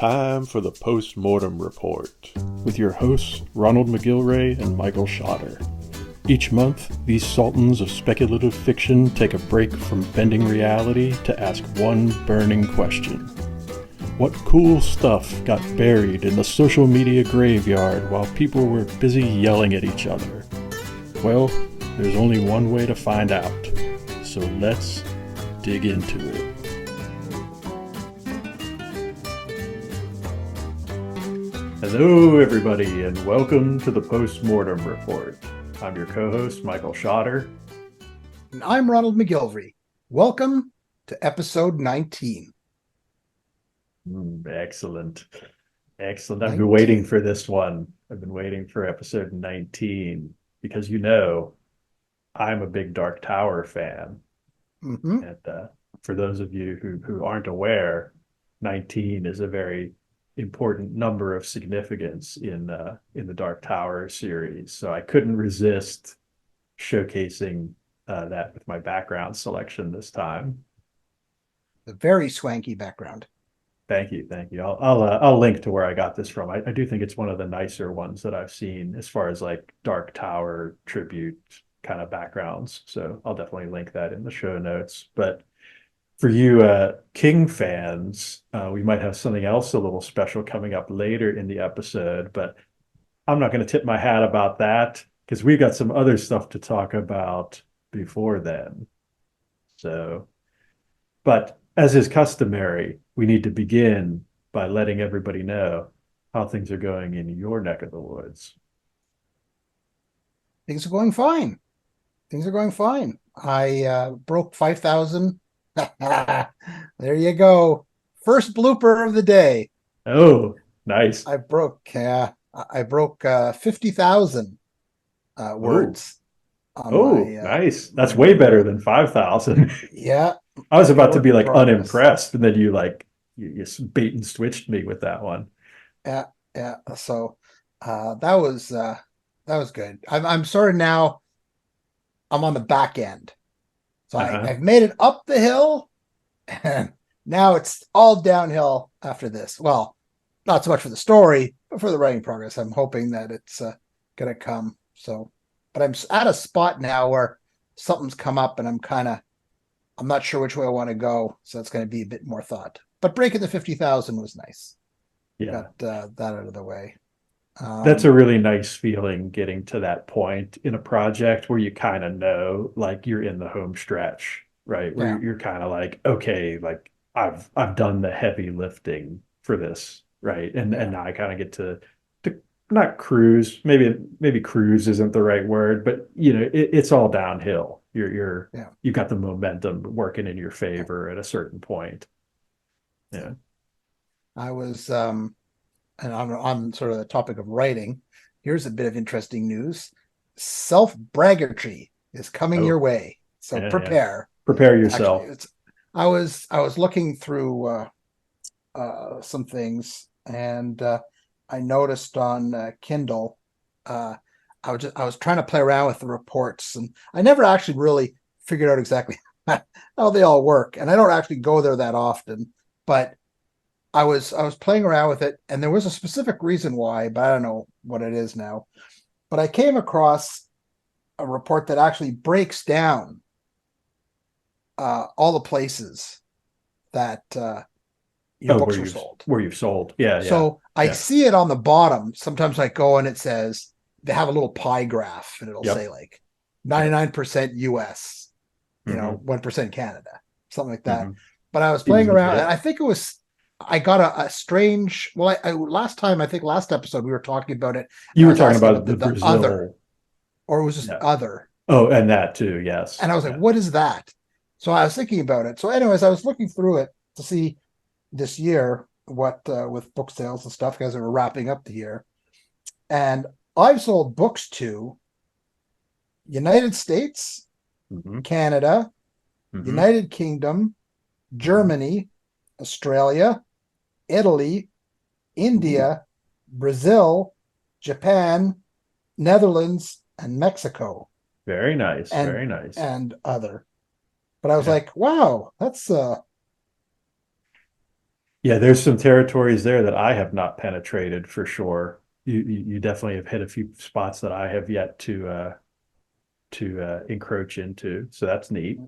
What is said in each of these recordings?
Time for the Post-Mortem Report with your hosts Ronald McGilray and Michael Schotter. Each month, these sultans of speculative fiction take a break from bending reality to ask one burning question. What cool stuff got buried in the social media graveyard while people were busy yelling at each other? Well, there's only one way to find out, so let's dig into it. Hello, everybody, and welcome to the Post-Mortem Report. I'm your co-host, Michael Schotter. And I'm Ronald McGilvray. Welcome to episode 19. Excellent. Excellent. I've been waiting for this one. I've been waiting for episode 19 because, I'm a big Dark Tower fan. Mm-hmm. And for those of you who aren't aware, 19 is a very important number of significance in the Dark Tower series. So I couldn't resist showcasing that with my background selection this time. A very swanky background. Thank you. I'll link to where I got this from. I do think it's one of the nicer ones that I've seen as far as like Dark Tower tribute kind of backgrounds. So I'll definitely link that in the show notes. But for you King fans, we might have something else a little special coming up later in the episode, but I'm not going to tip my hat about that because we've got some other stuff to talk about before then. So, but as is customary, we need to begin by letting everybody know how things are going in your neck of the woods. Things are going fine. I broke 5,000. There you go. First blooper of the day. Oh, nice. I broke 50,000 words. Nice. That's way better than 5,000. Yeah. I was about to be like progress. Unimpressed, and then you bait and switched me with that one. Yeah. So that was good. I'm sort of now I'm on the back end. So I've made it up the hill, and now it's all downhill after this. Well, not so much for the story, but for the writing progress. I'm hoping that it's going to come. So, but I'm at a spot now where something's come up, and I'm not sure which way I want to go. So it's going to be a bit more thought. But breaking the 50,000 was nice. Yeah, got that out of the way. That's a really nice feeling, getting to that point in a project where you kind of know, like, you're in the home stretch, right? Where you're kind of like, okay, like I've done the heavy lifting for this, right? And now I kind of get to not cruise. Maybe cruise isn't the right word, but it's all downhill. You've got the momentum working in your favor at a certain point. Yeah. I was and on sort of the topic of writing, here's a bit of interesting news. Self-braggartry is coming your way. So prepare. Prepare yourself. Actually, I was looking through some things, and I noticed on Kindle, I was trying to play around with the reports, and I never actually really figured out exactly how they all work. And I don't actually go there that often, but I was playing around with it, and there was a specific reason why, but I don't know what it is now. But I came across a report that actually breaks down all the places that your books were sold. Where you've sold. Yeah. So I see it on the bottom. Sometimes I go and it says they have a little pie graph, and it'll say like 99% US, 1% Canada, something like that. But I was playing around, and I think I got a strange. Well, last episode we were talking about it. You were talking about the Brazil, other, or it was just other. Oh, and that too, yes. And I was like, what is that? So I was thinking about it. So, anyways, I was looking through it to see this year what with book sales and stuff, because we're wrapping up the year, and I've sold books to United States, Canada, United Kingdom, Germany, Australia, Italy, India, Brazil, Japan, Netherlands, and Mexico. Very nice. Very nice. And other. But I was like, wow, that's Yeah, there's some territories there that I have not penetrated for sure. You definitely have hit a few spots that I have yet to encroach into. So that's neat. Yeah.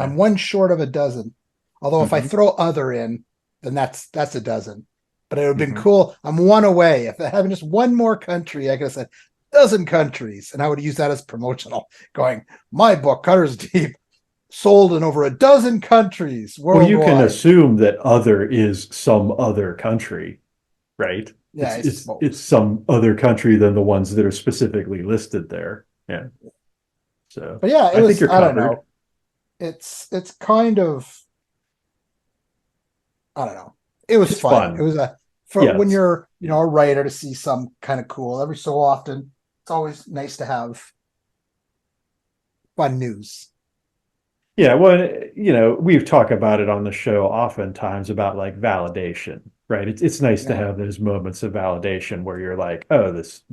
I'm one short of a dozen. Although if I Hmm. throw other in, then that's a dozen. But it would have been Hmm. cool. I'm one away. If I had just one more country, I could have said dozen countries, and I would use that as promotional. Going, my book, Cutter's Deep, sold in over a dozen countries Well, you can worldwide. assume that other is some other country, right? Yeah, It's I it's it's suppose. some other country than the ones that are specifically listed there. Yeah. So But yeah, it I think was. you're I don't covered. know. It's kind of. I don't know. It was It's fun. It fun. was a for when Yes. you're Yeah. a writer to see some kind of cool every so often. It's always nice to have fun news. Yeah, well, we've talked about it on the show oftentimes about like validation, right? It's nice to Yeah. have those moments of validation where you're like, oh, this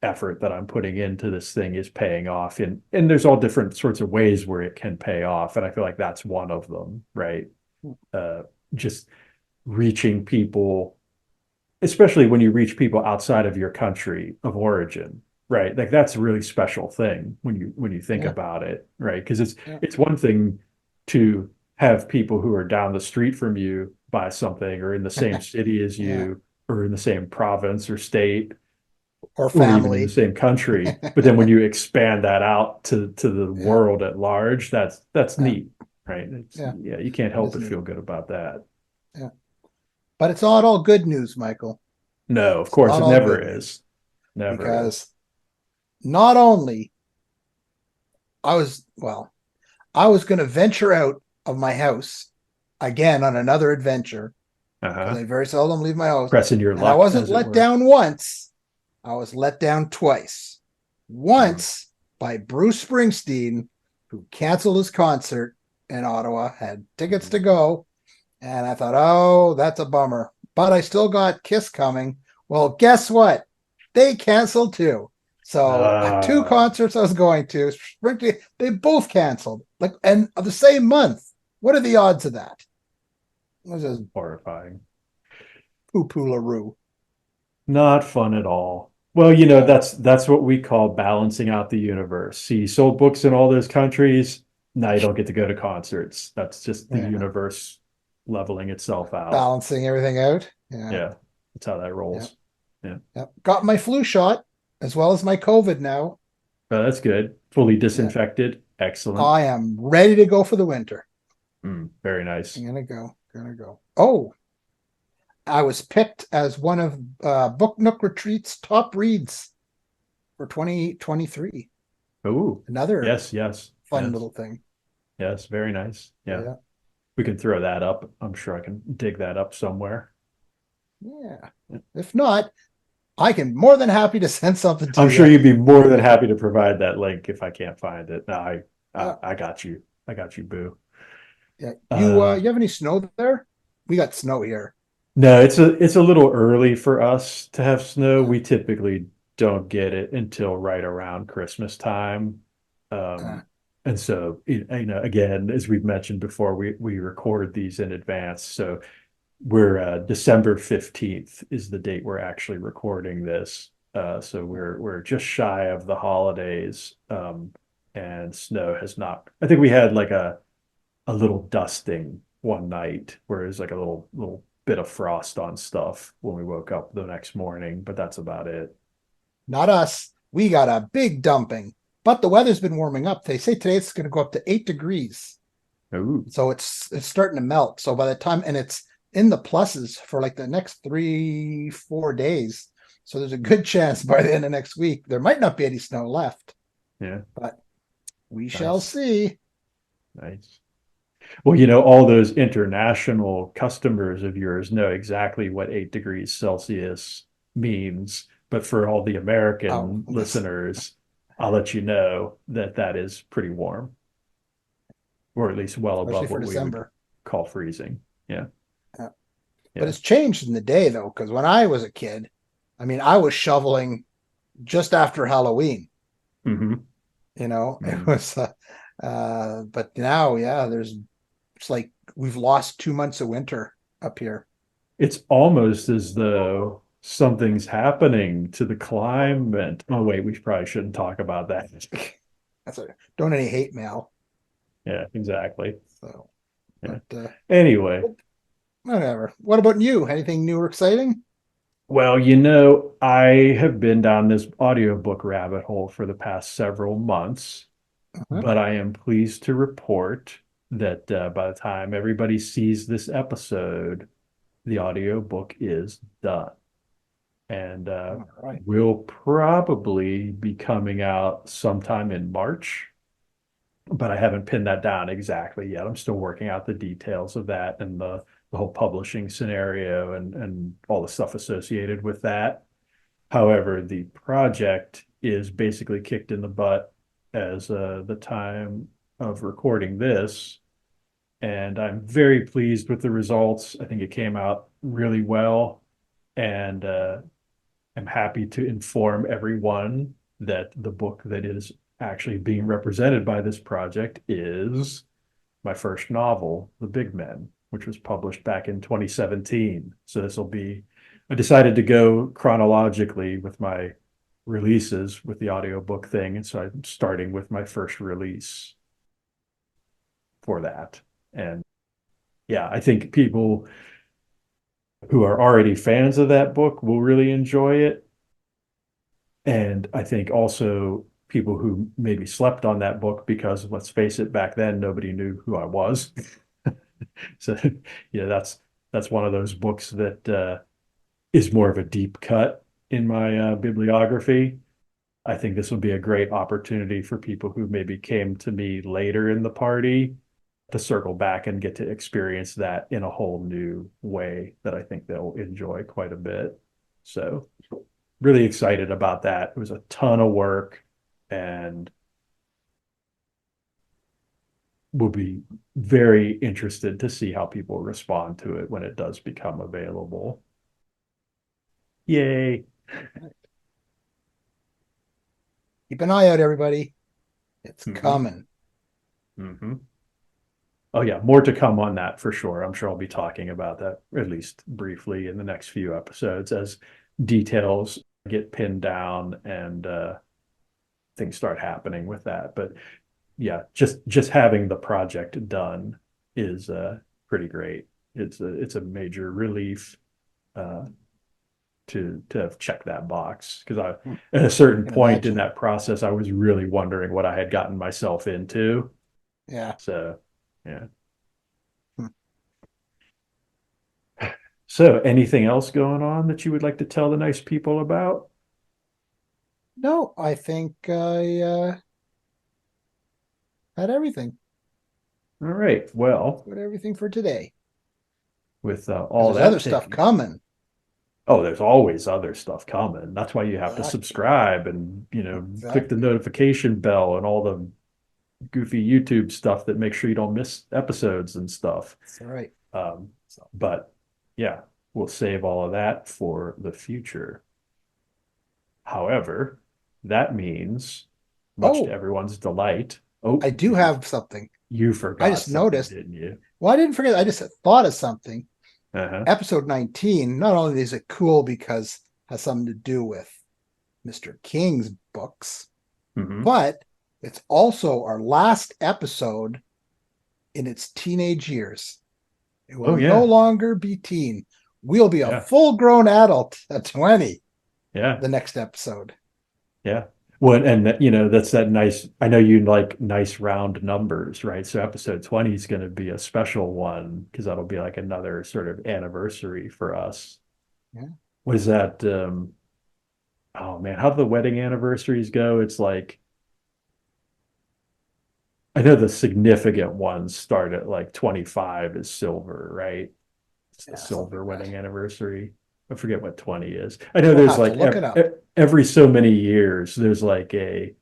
effort that I'm putting into this thing is paying off, and there's all different sorts of ways where it can pay off, and I feel like that's one of them, right? Uh, just reaching people, especially when you reach people outside of your country of origin, right? Like that's a really special thing when you think Yeah. about it, right? Because it's Yeah. it's one thing to have people who are down the street from you buy something or in the same city as Yeah. you or in the same province or state Or or even in the family. same country. But then when you expand that out to the Yeah. world at large, that's Yeah. neat, right? Yeah. Yeah, you can't It help is but neat. feel good about that. Yeah. But it's not all good news, Michael. No, of It's course, not it all never good is. news Never is. because not only I was going to venture out of my house again on another adventure because Uh-huh. I very seldom leave my house. Pressing your And I luck, wasn't as it let were. down once, I was let down twice. Mm. Once by Bruce Springsteen, who canceled his concert in Ottawa, had tickets to go. And I thought, oh, that's a bummer. But I still got Kiss coming. Well, guess what? They canceled too. So at two Uh, concerts I was going to, they both canceled. Like, and of the same month. What are the odds of that? It was just Horrifying. poo poo laroo. Not fun at all. Well, No. that's what we call balancing out the universe. See, you sold books in all those countries. Now you don't get to go to concerts. That's just the Yeah. universe leveling itself out. Balancing everything out. Yeah. Yeah, that's how that Yeah. rolls. Yeah. Yeah. Got my flu shot as well as my COVID now. That's good. Fully Yeah. disinfected. Excellent. I am ready to go for the winter. Very nice. I'm gonna go. Gonna go. Oh, I was picked as one of Book Nook Retreat's top reads for 2023. Oh, Another yes, yes, fun yes, little thing. yes. Very nice. Yeah. Yeah. We can throw that up. I'm sure I can dig that up somewhere. Yeah. If not, I can more than happy to send something to I'm sure you. you'd be more than happy to provide that link if I can't find it. No, I, Yeah. I got you. I got you, boo. Yeah. Uh, You have any snow there? We got snow here. no, it's a little early for us to have snow. Yeah. We typically don't get it until right around Christmas time. Uh, And so, again, as we've mentioned before, we record these in advance. So we're December 15th is the date we're actually recording this. So we're just shy of the holidays. And snow has not. I think we had like a little dusting one night, where it's like a little bit of frost on stuff when we woke up the next morning, but that's about it. Not us. We got a big dumping, but the weather's been warming up. They say today it's going to go up to 8 degrees. Ooh, So it's starting to melt. So by the time and it's in the pluses for like the next 3, 4 days. So there's a good chance by the end of next week there might not be any snow left, yeah, but we shall nice, see. nice. Well, all those international customers of yours know exactly what 8 degrees Celsius means. But for all the Oh, American this, listeners, I'll let you know that that is pretty warm, or at least well especially above for what we would December. call freezing. Yeah. Yeah. But Yeah. it's changed in the day though, because when I was a kid, I mean, I was shoveling just after Halloween. Hmm. It Hmm. was. But now, yeah, it's like we've lost 2 months of winter up here. it's almost as though something's happening to the climate. Oh, wait, we probably shouldn't talk about that. That's a, don't any hate mail. Yeah, exactly. So, Yeah. but Anyway, whatever. What about you? Anything new or exciting? well, I have been down this audiobook rabbit hole for the past several months, Uh-huh. but I am pleased to report that by the time everybody sees this episode, the audiobook is done. And All right. will probably be coming out sometime in March, but I haven't pinned that down exactly yet. I'm still working out the details of that and the whole publishing scenario and all the stuff associated with that. However, the project is basically kicked in the butt as the time of recording this. And I'm very pleased with the results. I think it came out really well. And I'm happy to inform everyone that the book that is actually being represented by this project is my first novel, The Big Men, which was published back in 2017. So this will be, I decided to go chronologically with my releases with the audiobook thing. And so I'm starting with my first release for that. And yeah, I think people who are already fans of that book will really enjoy it. And I think also people who maybe slept on that book because let's face it, back then nobody knew who I was. So yeah, that's one of those books that is more of a deep cut in my bibliography. I think this will be a great opportunity for people who maybe came to me later in the party to circle back and get to experience that in a whole new way that I think they'll enjoy quite a bit. So really excited about that. It was a ton of work and will be very interested to see how people respond to it when it does become available. Yay. Keep an eye out, everybody. It's Mm-hmm. coming. Mm-hmm. Oh yeah, more to come on that for sure. I'm sure I'll be talking about that at least briefly in the next few episodes as details get pinned down and things start happening with that. But yeah, just having the project done is pretty great. It's a major relief uh, to have checked that box because I at a certain Can point in imagine. that process I was really wondering what I had gotten myself into. Yeah. So yeah. Hmm. So anything else going on that you would like to tell the nice people about? No, I think I had everything. All right. Well, Got everything for today. with Because all there's other that stuff taken, coming. oh, there's always other stuff coming. That's why you have to Exactly. subscribe and, click the Exactly. notification bell and all the goofy YouTube stuff that makes sure you don't miss episodes and stuff. That's all right. Um, So, but yeah, we'll save all of that for the future. However, that means, much to oh, everyone's delight, oh, I do have something. you I forgot just something, noticed. didn't you? Well, I didn't forget. I just thought of something. Uh-huh. Episode 19, not only is it cool because it has something to do with Mr. King's books, Hmm. but it's also our last episode in its teenage years. It will Oh no yeah, longer be teen. We'll be a yeah, full grown adult at 20 yeah, the next episode. yeah. Well, and that's that nice. I know you like nice round numbers, right? So episode 20 is going to be a special one because that'll be like another sort of anniversary for us. Yeah. What is that? Oh man, how do the wedding anniversaries go? It's like I know the significant ones start at like 25 is silver, right? It's the Yeah, something silver like that. wedding anniversary. I forget what 20 is. I know We'll there's have to like look it up. every so many years, there's like a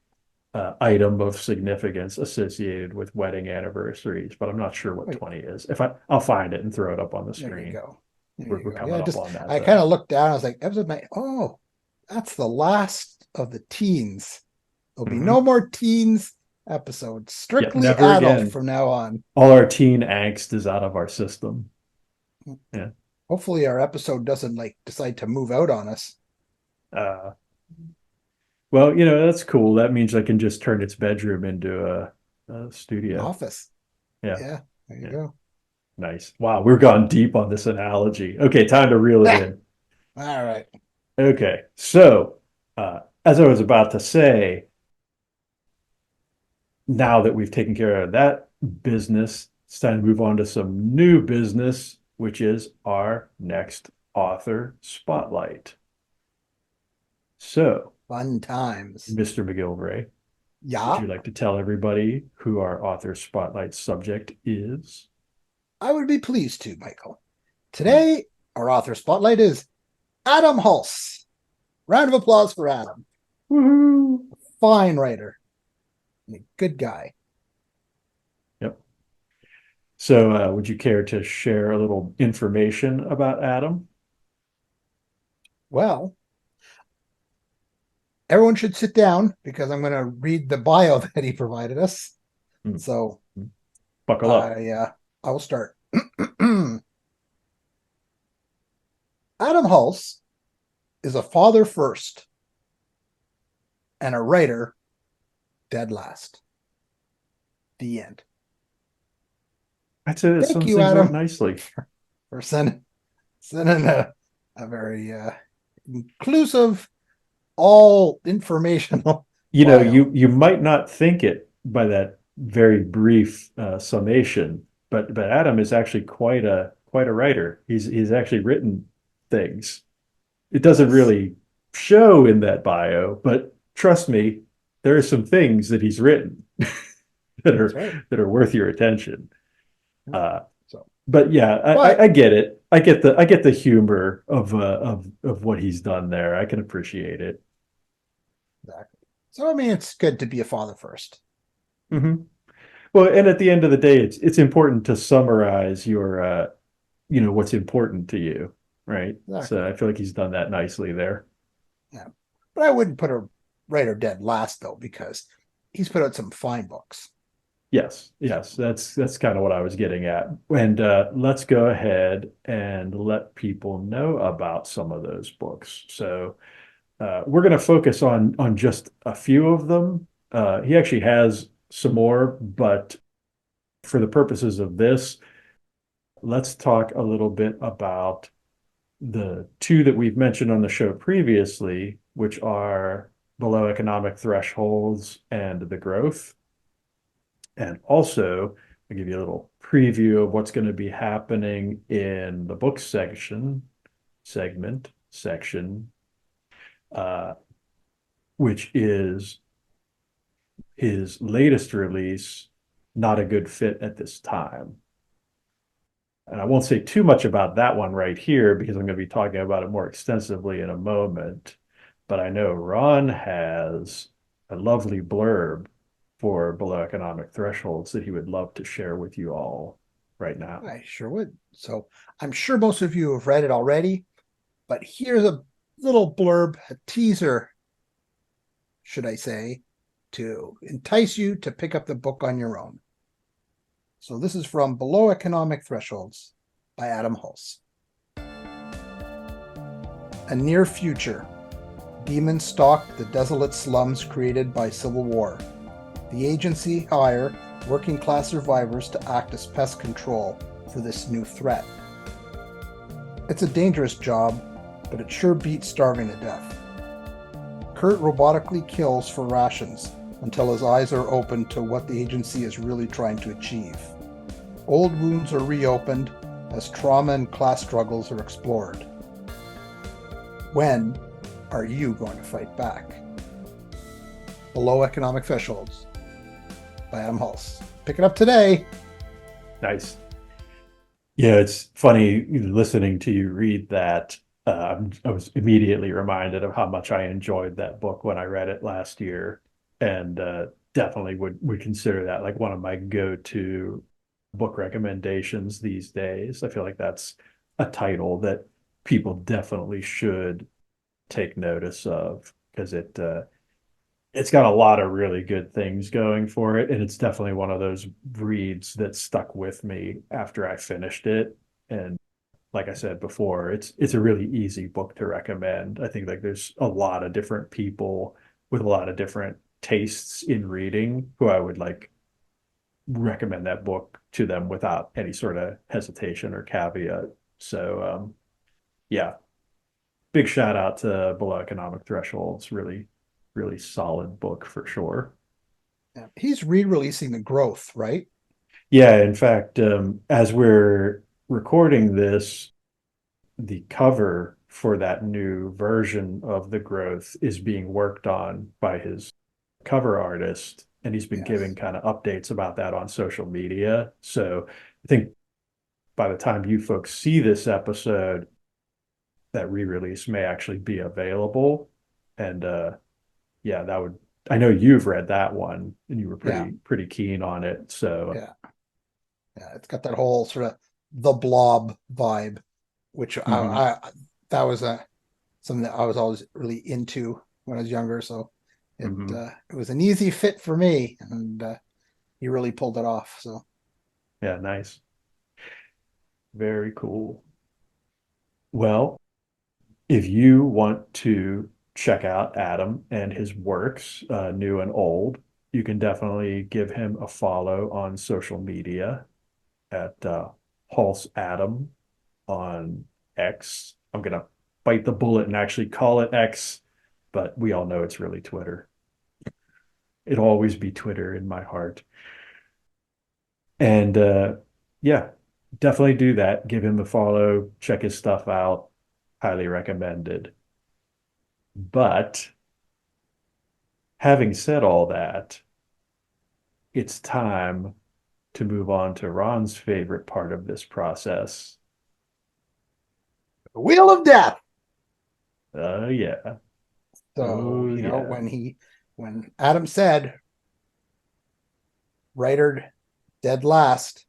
item of significance associated with wedding anniversaries, but I'm not sure what Wait, 20 is. I'll find it and throw it up on the there you screen. go. There We're, you we're go. coming Yeah, up just on that I kind though. of looked down. I was like, episode 9. Oh, that's the last of the teens. There'll be Hmm. no more teens episodes. Yeah, Strictly never adult again. from now on. All our teen angst is out of our system. Yeah. Hopefully our episode doesn't like decide to move out on us. Uh, well, that's cool. That means I can just turn its bedroom into a An studio. office. Yeah, Yeah, there you yeah, go. nice. Wow, we're gone deep on this analogy. Okay, time to reel it Yeah. in. All right. Okay, so as I was about to say, now that we've taken care of that business, it's time to move on to some new business, which is our next author spotlight. So, Fun times. Mr. McGilvray, would Yeah, you like to tell everybody who our author spotlight subject is? I would be pleased to, Michael. Hmm. Today, our author spotlight is Adam Hulse. Round of applause for Adam. Woohoo! Fine writer and a good guy. Yep. So, would you care to share a little information about Adam? Well, everyone should sit down because I'm going to read the bio that he provided us. Hmm. So Buckle up. I will start. Adam Hulse is a father first and a writer dead last. The end. I'd say that Thank sums you, things up Adam, nicely. for sending a very inclusive, all informational bio. You might not think it by that very brief summation, but Adam is actually quite a writer. He's actually written things. It doesn't Yes, really show in that bio, but trust me, there are some things that he's written that that's are right. that are worth your attention. Yeah. Uh, So, but yeah, but I get it. I get the humor of what he's done there. I can appreciate it. exactly. So I mean, it's good to be a father first. Hmm. Well, and at the end of the day, it's important to summarize your what's important to you, right? So Exactly. I feel like he's done that nicely there. Yeah. But I wouldn't put a writer dead last though, because he's put out some fine books. Yes, yes, that's kind of what I was getting at. And let's go ahead and let people know about some of those books. So we're going to focus on just a few of them. He actually has some more, but for the purposes of this, let's talk a little bit about the two that we've mentioned on the show previously, which are Below Economic Thresholds and The Growth. And also, I'll give you a little preview of what's going to be happening in the book section, uh, which is his latest release, Not a Good Fit at This Time. And I won't say too much about that one right here because I'm going to be talking about it more extensively in a moment. But I know Ron has a lovely blurb for Below Economic Thresholds that he would love to share with you all right now. I sure would. So I'm sure most of you have read it already, but here's a little blurb, a teaser, should I say, to entice you to pick up the book on your own. So this is from Below Economic Thresholds by Adam Hulse. A near future. Demons stalk the desolate slums created by civil war. The agency hire working class survivors to act as pest control for this new threat. It's a dangerous job, but it sure beats starving to death. Kurt robotically kills for rations until his eyes are opened to what the agency is really trying to achieve. Old wounds are reopened as trauma and class struggles are explored. When are you going to fight back? Below Economic Thresholds by Adam Hulse. Pick it up today. Nice. Yeah, it's funny listening to you read that. I was immediately reminded of how much I enjoyed that book when I read it last year, and definitely would consider that like one of my go-to book recommendations these days. I feel like that's a title that people definitely should take notice of because it's got a lot of really good things going for it, and it's definitely one of those reads that stuck with me after I finished it. And like I said before, it's a really easy book to recommend. I think like there's a lot of different people with a lot of different tastes in reading who I would like recommend that book to them without any sort of hesitation or caveat. So yeah, big shout out to Below Economic Thresholds. Really, really solid book for sure. Yeah. He's re-releasing The Growth, right? Yeah, in fact, as we're recording this, the cover for that new version of The Growth is being worked on by his cover artist, and he's been giving Yes. kind of updates about that on social media. So I think by the time you folks see this episode, that re-release may actually be available. And yeah, that would, I know you've read that one and you were Yeah. pretty keen on it. So Yeah. Yeah. It's got that whole sort of the blob vibe, which mhm, I that was a something that I was always really into when I was younger. So mhm. it was an easy fit for me, and he really pulled it off. So Yeah, nice. Very cool. Well, if you want to check out Adam and his works, new and old, you can definitely give him a follow on social media at Hulse Adam on X. I'm gonna bite the bullet and actually call it X, but we all know it's really Twitter. It'll always be Twitter in my heart. And yeah, definitely do that. Give him a follow, check his stuff out. Highly recommended. But having said all that, it's time to move on to Ron's favorite part of this process. Wheel of Death. Oh yeah. So Oh yeah. when Adam said writer dead last,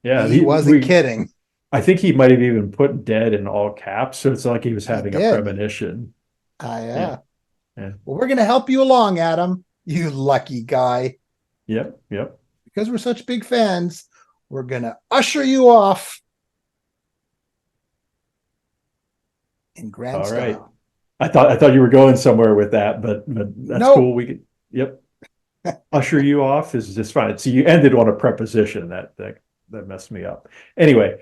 Yeah, he wasn't kidding. I think he might have even put dead in all caps, so it's like he was He having a did. premonition. Yeah. Yeah. Yeah. Well, we're gonna help you along, Adam. You lucky guy. Yep. Yep. Because we're such big fans, we're gonna usher you off in grand All right. style. I thought you were going somewhere with that, but that's Nope. cool. We could, yep. Usher you off is just fine. So you ended on a preposition that messed me up. Anyway,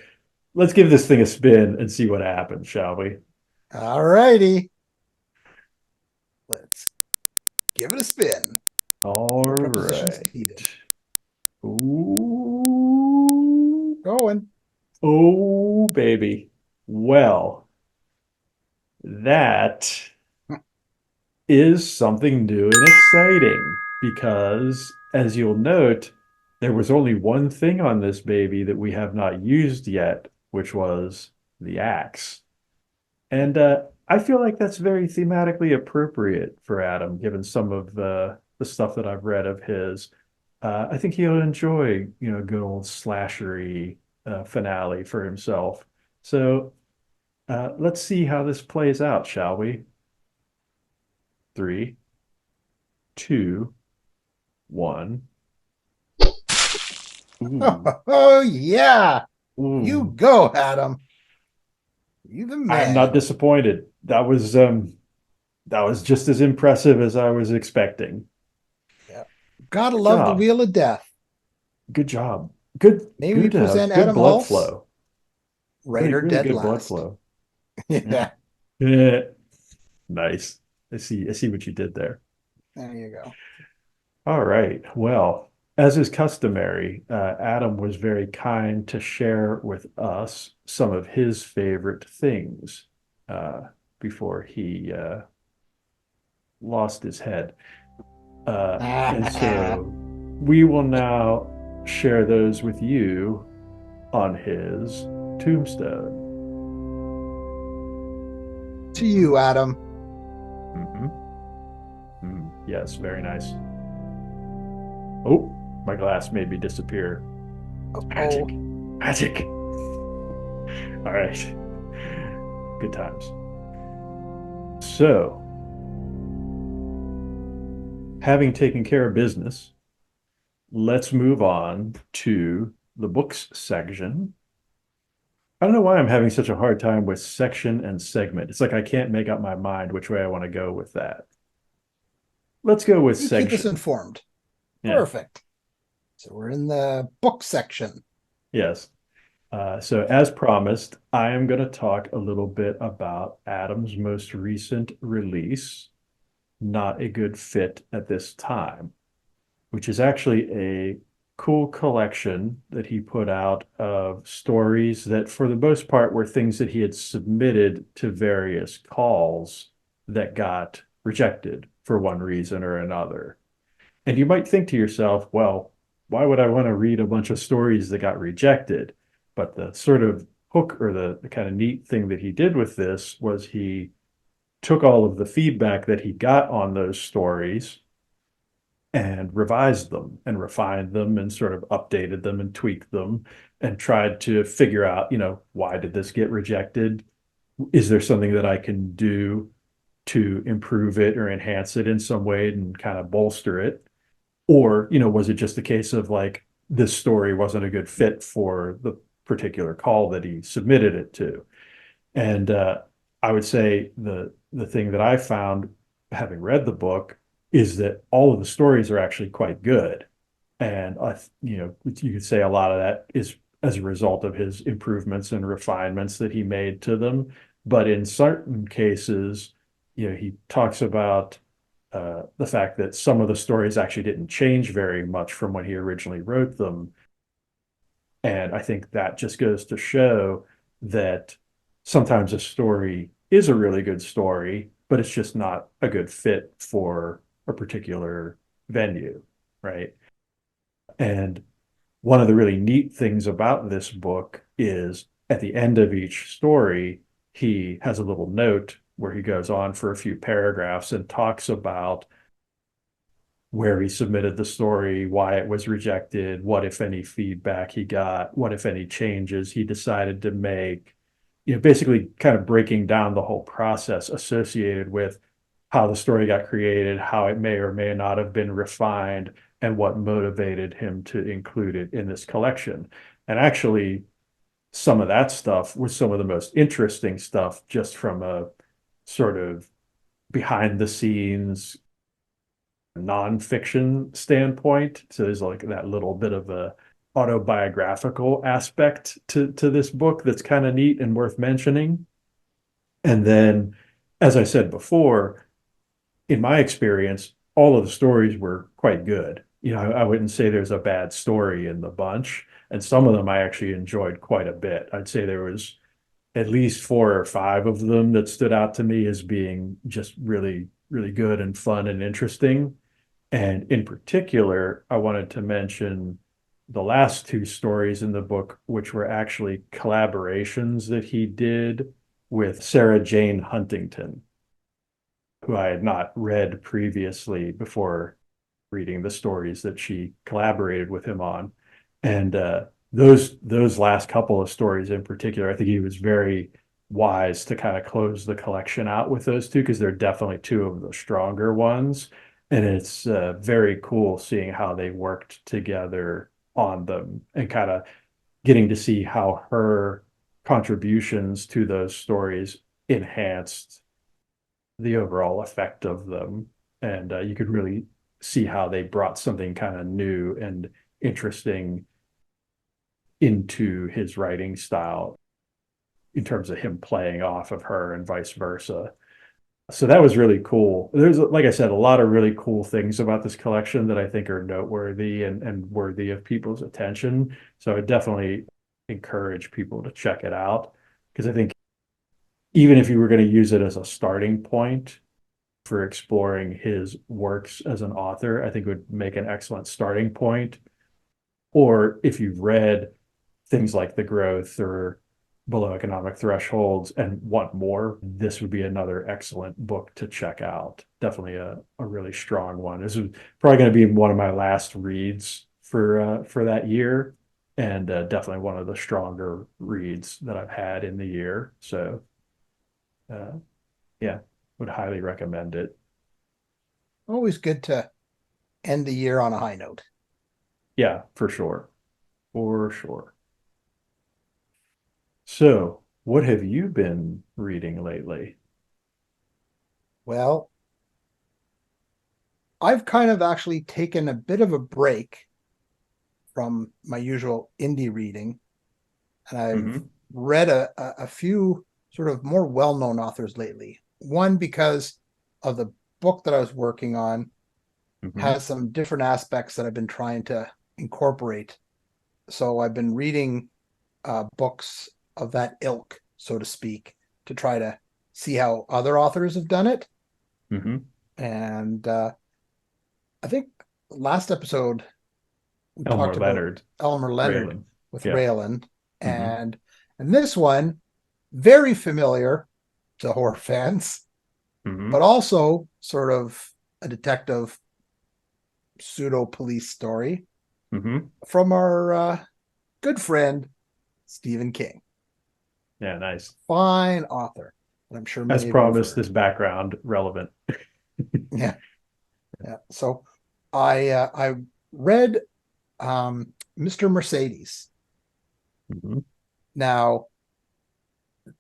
let's give this thing a spin and see what happens, shall we? All righty. Let's give it a spin. All No prepositions right. needed. Ooh. Going. Oh, baby. Well, that is something new and exciting because, as you'll note, there was only one thing on this baby that we have not used yet, which was the axe. And I feel like that's very thematically appropriate for Adam, given some of the stuff that I've read of his. I think he'll enjoy, a good old slashery finale for himself. So let's see how this plays out, shall we? Three, two, one. Ooh, Oh yeah. You ooh. go, Adam. You the I'm not man. disappointed. That was just as impressive as I was expecting. Yeah. Gotta Good love the job. Wheel of Death. Good job. May we present Good Adam blood Hulse, flow. writer Really dead good blood last. flow. Yeah. Yeah. Yeah. Nice. I see what you did there. There you go. All right. Well, as is customary, Adam was very kind to share with us some of his favorite things uh, before he lost his head. And so we will now share those with you on his tombstone. To you, Adam. Mhm. Yes, very nice. Oh, my glass made me disappear. It's Oh, magic. Magic. All right. Good times. So, having taken care of business, let's move on to the books section. I don't know why I'm having such a hard time with section and segment. It's like I can't make up my mind which way I want to go with that. Let's go with You keep us section. informed. Yeah. Perfect. So we're in the book section. Yes. So as promised, I am going to talk a little bit about Adam's most recent release, Not a Good Fit at This Time, which is actually a cool collection that he put out of stories that, for the most part, were things that he had submitted to various calls that got rejected for one reason or another. And you might think to yourself, well, why would I want to read a bunch of stories that got rejected? But the sort of hook or the kind of neat thing that he did with this was he took all of the feedback that he got on those stories and revised them and refined them and sort of updated them and tweaked them and tried to figure out, why did this get rejected? Is there something that I can do to improve it or enhance it in some way and kind of bolster it? Or, was it just a case of like this story wasn't a good fit for the particular call that he submitted it to? And I would say the thing that I found, having read the book, is that all of the stories are actually quite good. And you could say a lot of that is as a result of his improvements and refinements that he made to them. But in certain cases, he talks about the fact that some of the stories actually didn't change very much from when he originally wrote them. And I think that just goes to show that sometimes a story is a really good story, but it's just not a good fit for a particular venue, right? And one of the really neat things about this book is at the end of each story, he has a little note where he goes on for a few paragraphs and talks about where he submitted the story, why it was rejected, what, if any, feedback he got, what, if any, changes he decided to make, basically kind of breaking down the whole process associated with how the story got created, how it may or may not have been refined, and what motivated him to include it in this collection. And actually, some of that stuff was some of the most interesting stuff just from a sort of behind the scenes nonfiction standpoint. So there's like that little bit of a autobiographical aspect to this book that's kind of neat and worth mentioning. And then, as I said before, in my experience, all of the stories were quite good. I wouldn't say there's a bad story in the bunch, and some of them I actually enjoyed quite a bit. I'd say there was at least four or five of them that stood out to me as being just really, really good and fun and interesting. And in particular, I wanted to mention the last two stories in the book, which were actually collaborations that he did with Sarah Jane Huntington, who I had not read previously before reading the stories that she collaborated with him on. And those last couple of stories in particular, I think he was very wise to kind of close the collection out with those two because they're definitely two of the stronger ones. And it's very cool seeing how they worked together on them and kind of getting to see how her contributions to those stories enhanced the overall effect of them. And you could really see how they brought something kind of new and interesting into his writing style in terms of him playing off of her and vice versa. So that was really cool. There's, like I said, a lot of really cool things about this collection that I think are noteworthy and worthy of people's attention. So I definitely encourage people to check it out because I think even if you were going to use it as a starting point for exploring his works as an author, I think would make an excellent starting point. Or if you've read things like The Growth or Below Economic Thresholds and want more, this would be another excellent book to check out. Definitely a really strong one. This is probably going to be one of my last reads for that year, and definitely one of the stronger reads that I've had in the year. So uh, yeah, would highly recommend it. Always good to end the year on a high note. Yeah, for sure. For sure. So, what have you been reading lately? Well, I've kind of actually taken a bit of a break from my usual indie reading, and I've Hmm. read a few sort of more well-known authors lately. One because of the book that I was working on Hmm. has some different aspects that I've been trying to incorporate. So I've been reading books of that ilk, so to speak, to try to see how other authors have done it. Hmm. And I think last episode we Elmore talked about Leonard, Elmer Leonard Raylan. with Yeah. Raylan, Hmm. and this one very familiar to horror fans, but Hmm. also sort of a detective pseudo police story Hmm. from our good friend Stephen King, Yeah, nice. fine author, and I'm sure As many of you have promised, heard. this background relevant. Yeah, yeah. So I read Mr. Mercedes. Hmm. Now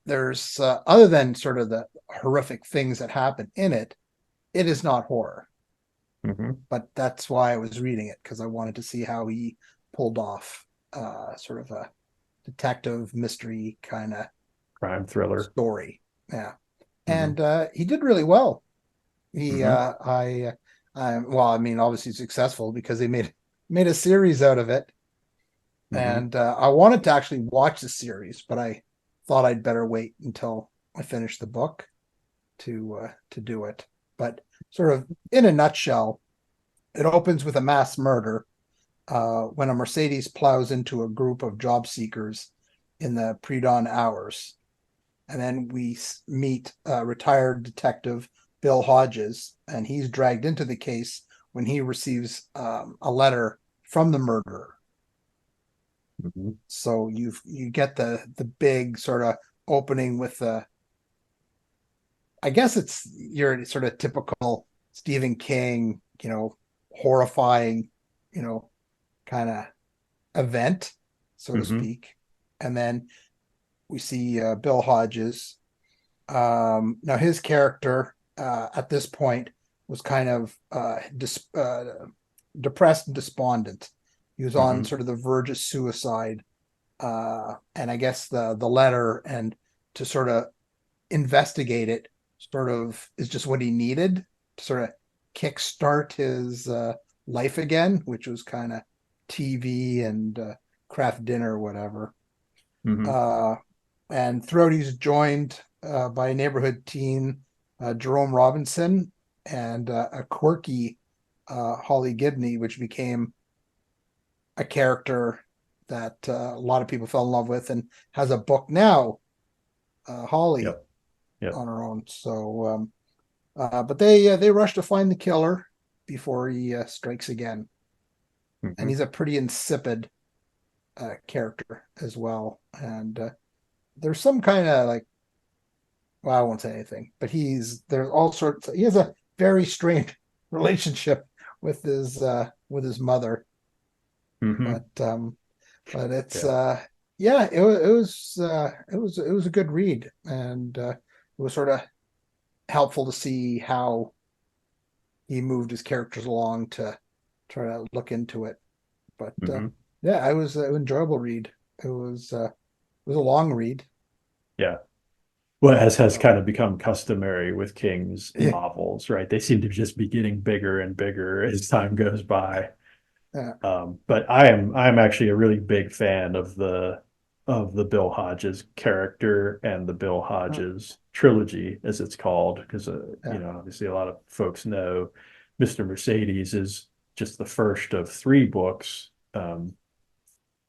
there's other than sort of the horrific things that happen in it, it is not horror. Hmm. But that's why I was reading it because I wanted to see how he pulled off sort of a detective mystery kind of Crime thriller. story. Yeah, Hmm. and he did really well. He, Hmm. well, I mean, obviously successful because they made a series out of it, Hmm. and I wanted to actually watch the series, but I thought I'd better wait until I finished the book to do it. But sort of in a nutshell, it opens with a mass murder when a Mercedes plows into a group of job seekers in the pre-dawn hours. And then we meet retired detective Bill Hodges, and he's dragged into the case when he receives a letter from the murderer. Hmm. So you get the big sort of opening with the, I guess it's your sort of typical Stephen King, horrifying, you know, kind of event, so to Hmm. speak. And then we see Bill Hodges. Now his character at this point was kind of depressed and despondent. He was on Hmm. sort of the verge of suicide, and I guess the letter and to sort of investigate it sort of is just what he needed to sort of kickstart his life again, which was kind of TV and craft dinner or whatever. Hmm. Uh, and throughout, he's joined by a neighborhood teen, Jerome Robinson, and a quirky Holly Gibney, which became a character that a lot of people fell in love with and has a book now, Holly, Yep. Yep. on her own. So, but they rush to find the killer before he strikes again, and Hmm. he's a pretty insipid character as well. And there's some kind of like, well, I won't say anything, but there's all sorts. He has a very strange relationship with his mother, Hmm. but it's Yeah. yeah, it was a good read, and it was sort of helpful to see how he moved his characters along to try to look into it. But Hmm. yeah, it was an enjoyable read. It was a long read. Yeah. Well, as has So kind of become customary with King's yeah, novels, right? They seem to just be getting bigger and bigger as time goes by. yeah, But I'm actually a really big fan of the Bill Hodges character and the Bill Hodges trilogy, as it's called, because yeah, obviously a lot of folks know Mr. Mercedes is just the first of three books.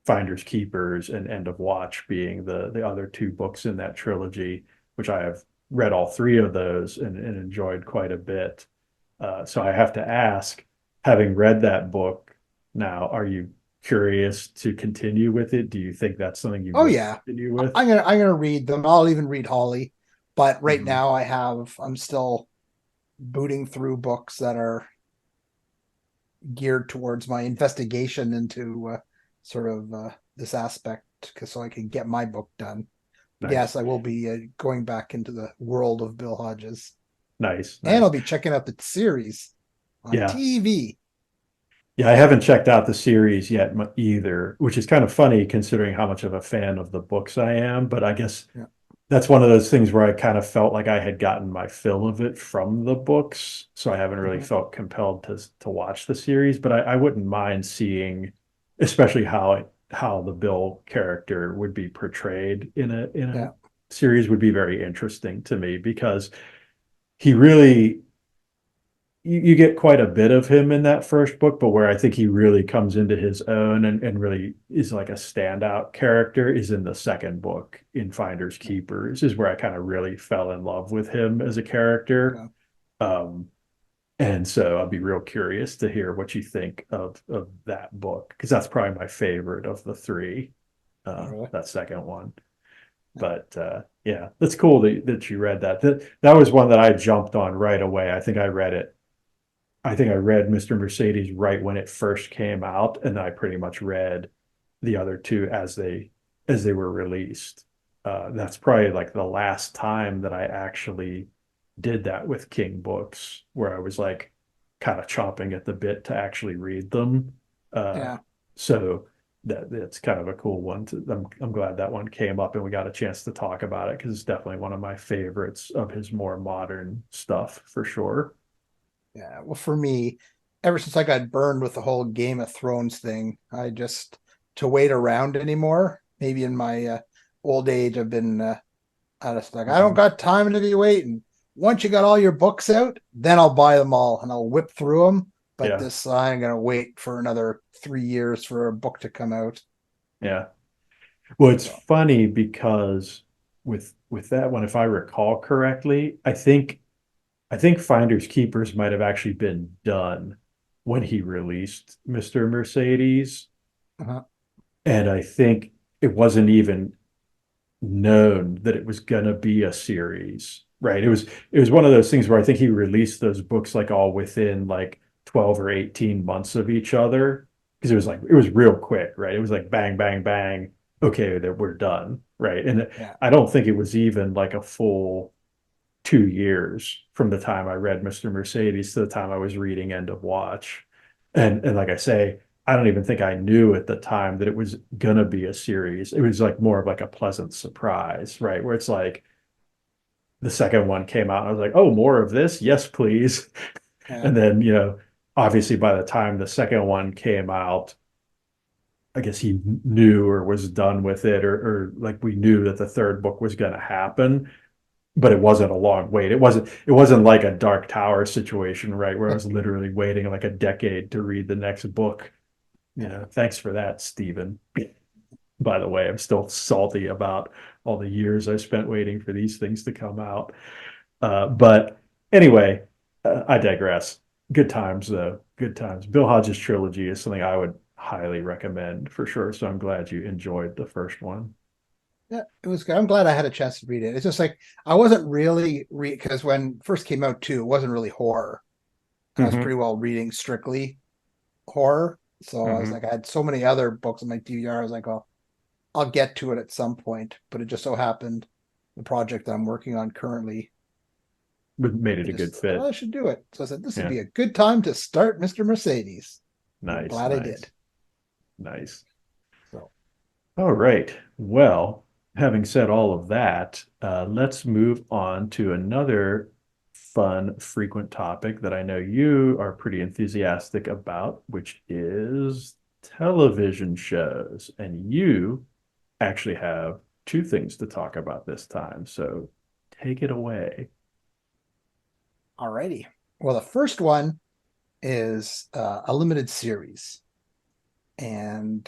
Finders Keepers and End of Watch being the other two books in that trilogy, which I have read all three of those and enjoyed quite a bit. So I have to ask, having read that book now, are you curious to continue with it? Do you think that's something you oh would yeah. continue with? I'm gonna read them. I'll even read Holly, but right Mhm. now I'm still booting through books that are geared towards my investigation into sort of this aspect, so I can get my book done. Nice, yes, I will be going back into the world of Bill Hodges, nice, and nice. I'll be checking out the series on Yeah. TV. Yeah, I haven't checked out the series yet either, which is kind of funny considering how much of a fan of the books I am. But I guess Yeah, that's one of those things where I kind of felt like I had gotten my fill of it from the books, so I haven't really mhm, felt compelled to watch the series. But I wouldn't mind seeing, especially how the Bill character would be portrayed in a yeah, series would be very interesting to me because he really you get quite a bit of him in that first book, but where I think he really comes into his own and really is like a standout character is in the second book in Finders yeah, Keepers, is where I kind of really fell in love with him as a character. yeah. Um, and so I'd be real curious to hear what you think of that book, because that's probably my favorite of the three, Oh, really? that second one. Yeah, But yeah, that's cool that you read that. That was one that I jumped on right away. I think I read Mr. Mercedes right when it first came out, and I pretty much read the other two as they were released. That's probably like the last time that I actually did that with King books, where I was like kind of chomping at the bit to actually read them. Uh, yeah. so that's kind of a cool one. I'm glad that one came up and we got a chance to talk about it because it's definitely one of my favorites of his more modern stuff for sure. Yeah. Well, for me, ever since I got burned with the whole Game of Thrones thing, I just to wait around anymore. Maybe in my old age, I've been I just like I don't Mhm. got time to be waiting. Once you got all your books out, then I'll buy them all and I'll whip through them. But Yeah. this I'm gonna wait for another 3 years for a book to come out. Yeah. Well, it's So funny because with that one, if I recall correctly, I think Finders Keepers might have actually been done when he released Mr. Mercedes. uh-huh. And I think it wasn't even known that it was gonna be a series, right? It was one of those things where I think he released those books like all within like 12 or 18 months of each other because it was real quick, right? It was like bang, bang, bang. Okay, that we're done, right? And Yeah. I don't think it was even like a full 2 years from the time I read Mr. Mercedes to the time I was reading End of Watch. And like I say, I don't even think I knew at the time that it was gonna be a series. It was like more of like a pleasant surprise, right? Where it's like the second one came out and I was like, oh, more of this? Yes, please. Yeah. And then, obviously by the time the second one came out, I guess he knew or was done with it, or like we knew that the third book was going to happen, but it wasn't a long wait. It wasn't like a Dark Tower situation, right? Where I was literally waiting like a decade to read the next book. Yeah. Thanks for that, Stephen. By the way, I'm still salty about all the years I spent waiting for these things to come out. But anyway, I digress. Good times, though. Good times. Bill Hodges' trilogy is something I would highly recommend for sure. So I'm glad you enjoyed the first one. Yeah, it was good. I'm glad I had a chance to read it. It's just like I wasn't really because when it first came out too, it wasn't really horror. I was Mm-hmm. pretty well reading strictly horror. So I was Mm-hmm. like, I had so many other books on my TBR. I was like, oh, I'll get to it at some point. But it just so happened the project that I'm working on currently, But made it I a good just thought, oh, fit. I should do it. So I said, this would Yeah. be a good time to start Mr. Mercedes. And I'm Nice, glad I did. nice, nice. So, All right. Well, having said all of that, let's move on to another fun, frequent topic that I know you are pretty enthusiastic about, which is television shows. And you actually have two things to talk about this time. So take it away. alrighty. Well, the first one is a limited series. And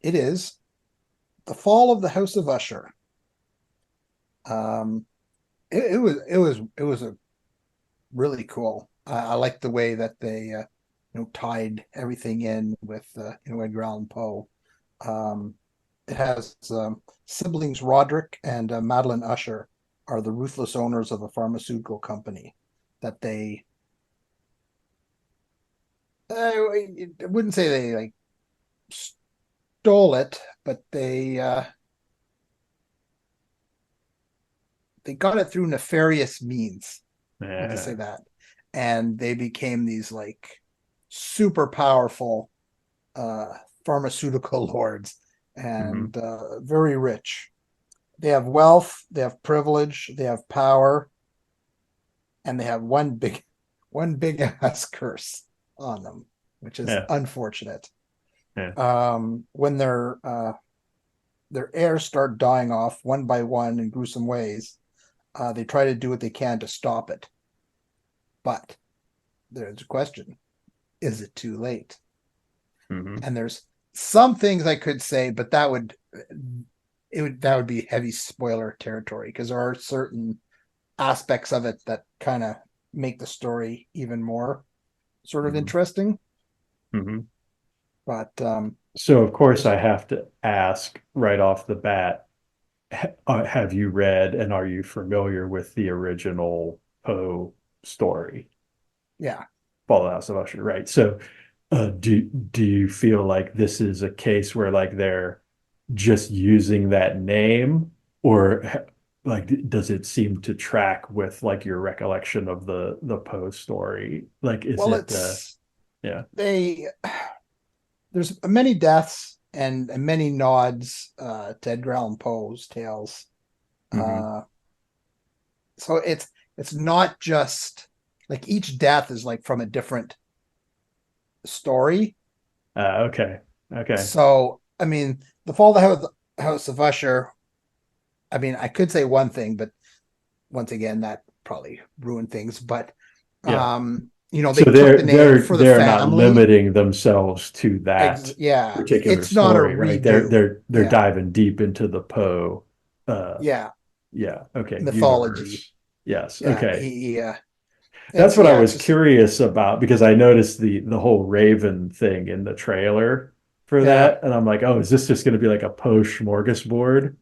it is The Fall of the House of Usher. Um, it was a really cool. I like the way that they tied everything in with Edgar Allan Poe. Um, it has siblings Roderick and Madeline Usher are the ruthless owners of a pharmaceutical company that they I wouldn't say they like stole it, but they they got it through nefarious means. We'll just say Yeah. that, and they became these like super powerful uh, pharmaceutical lords Hmm. and very rich. They have wealth, they have privilege, they have power, and they have one big ass curse on them, which is Yeah. unfortunate. Yeah. When their heirs start dying off one by one in gruesome ways, they try to do what they can to stop it. But there's a question: is it too late? Hmm. And there's some things I could say, but that would be heavy spoiler territory because there are certain aspects of it that kind of make the story even more sort of Hmm. interesting. Hmm. But So of course there's I have to ask right off the bat, have you read and are you familiar with the original Poe story, yeah. Fall of the House of Usher, right? So do you feel like this is a case where like they're just using that name, or like does it seem to track with like your recollection of the Poe story? Like is Well, it it's yeah. they there's many deaths and many nods to Edgar Allan Poe's tales. Hmm. Uh, so it's not just like each death is like from a different story. Okay. Okay. So I mean, the Fall of the House of Usher. I mean, I could say one thing, but once again, that probably ruined things. But Yeah. they So took the name for the they're not family. limiting themselves to that Yeah, particular it's not a story, right? redo. They're Yeah, diving deep into the Poe yeah, yeah, okay, mythology. universe. Yes, Yeah, okay. it's That's what I yeah, it's was just curious about because I noticed the whole Raven thing in the trailer for yeah, that, and I'm like, oh, is this just going to be like a Poe smorgasbord?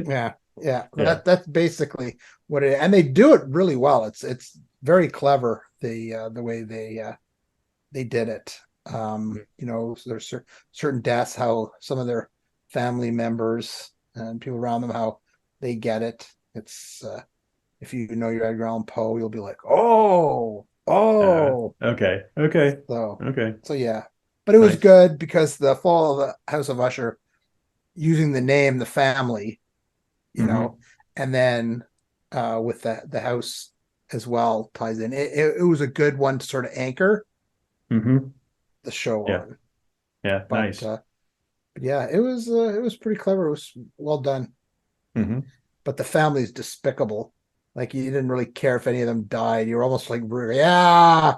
yeah, yeah. Yeah. That's basically what it. And they do it really well. It's very clever the way they did it. So there's certain deaths, how some of their family members and people around them, how they get it. It's if you know your Edgar Allan Poe, you'll be like, oh, oh. Okay. Okay. So, Okay. so yeah, but it was Nice. good because the Fall of the House of Usher, using the name, the family, you Hmm. know, and then with the house as well ties in. It was a good one to sort of anchor Hmm. the show Yeah. on. Yeah. But Nice. yeah, it was pretty clever. It was well done. Hmm. But the family is despicable. Like you didn't really care if any of them died. You were almost like, yeah,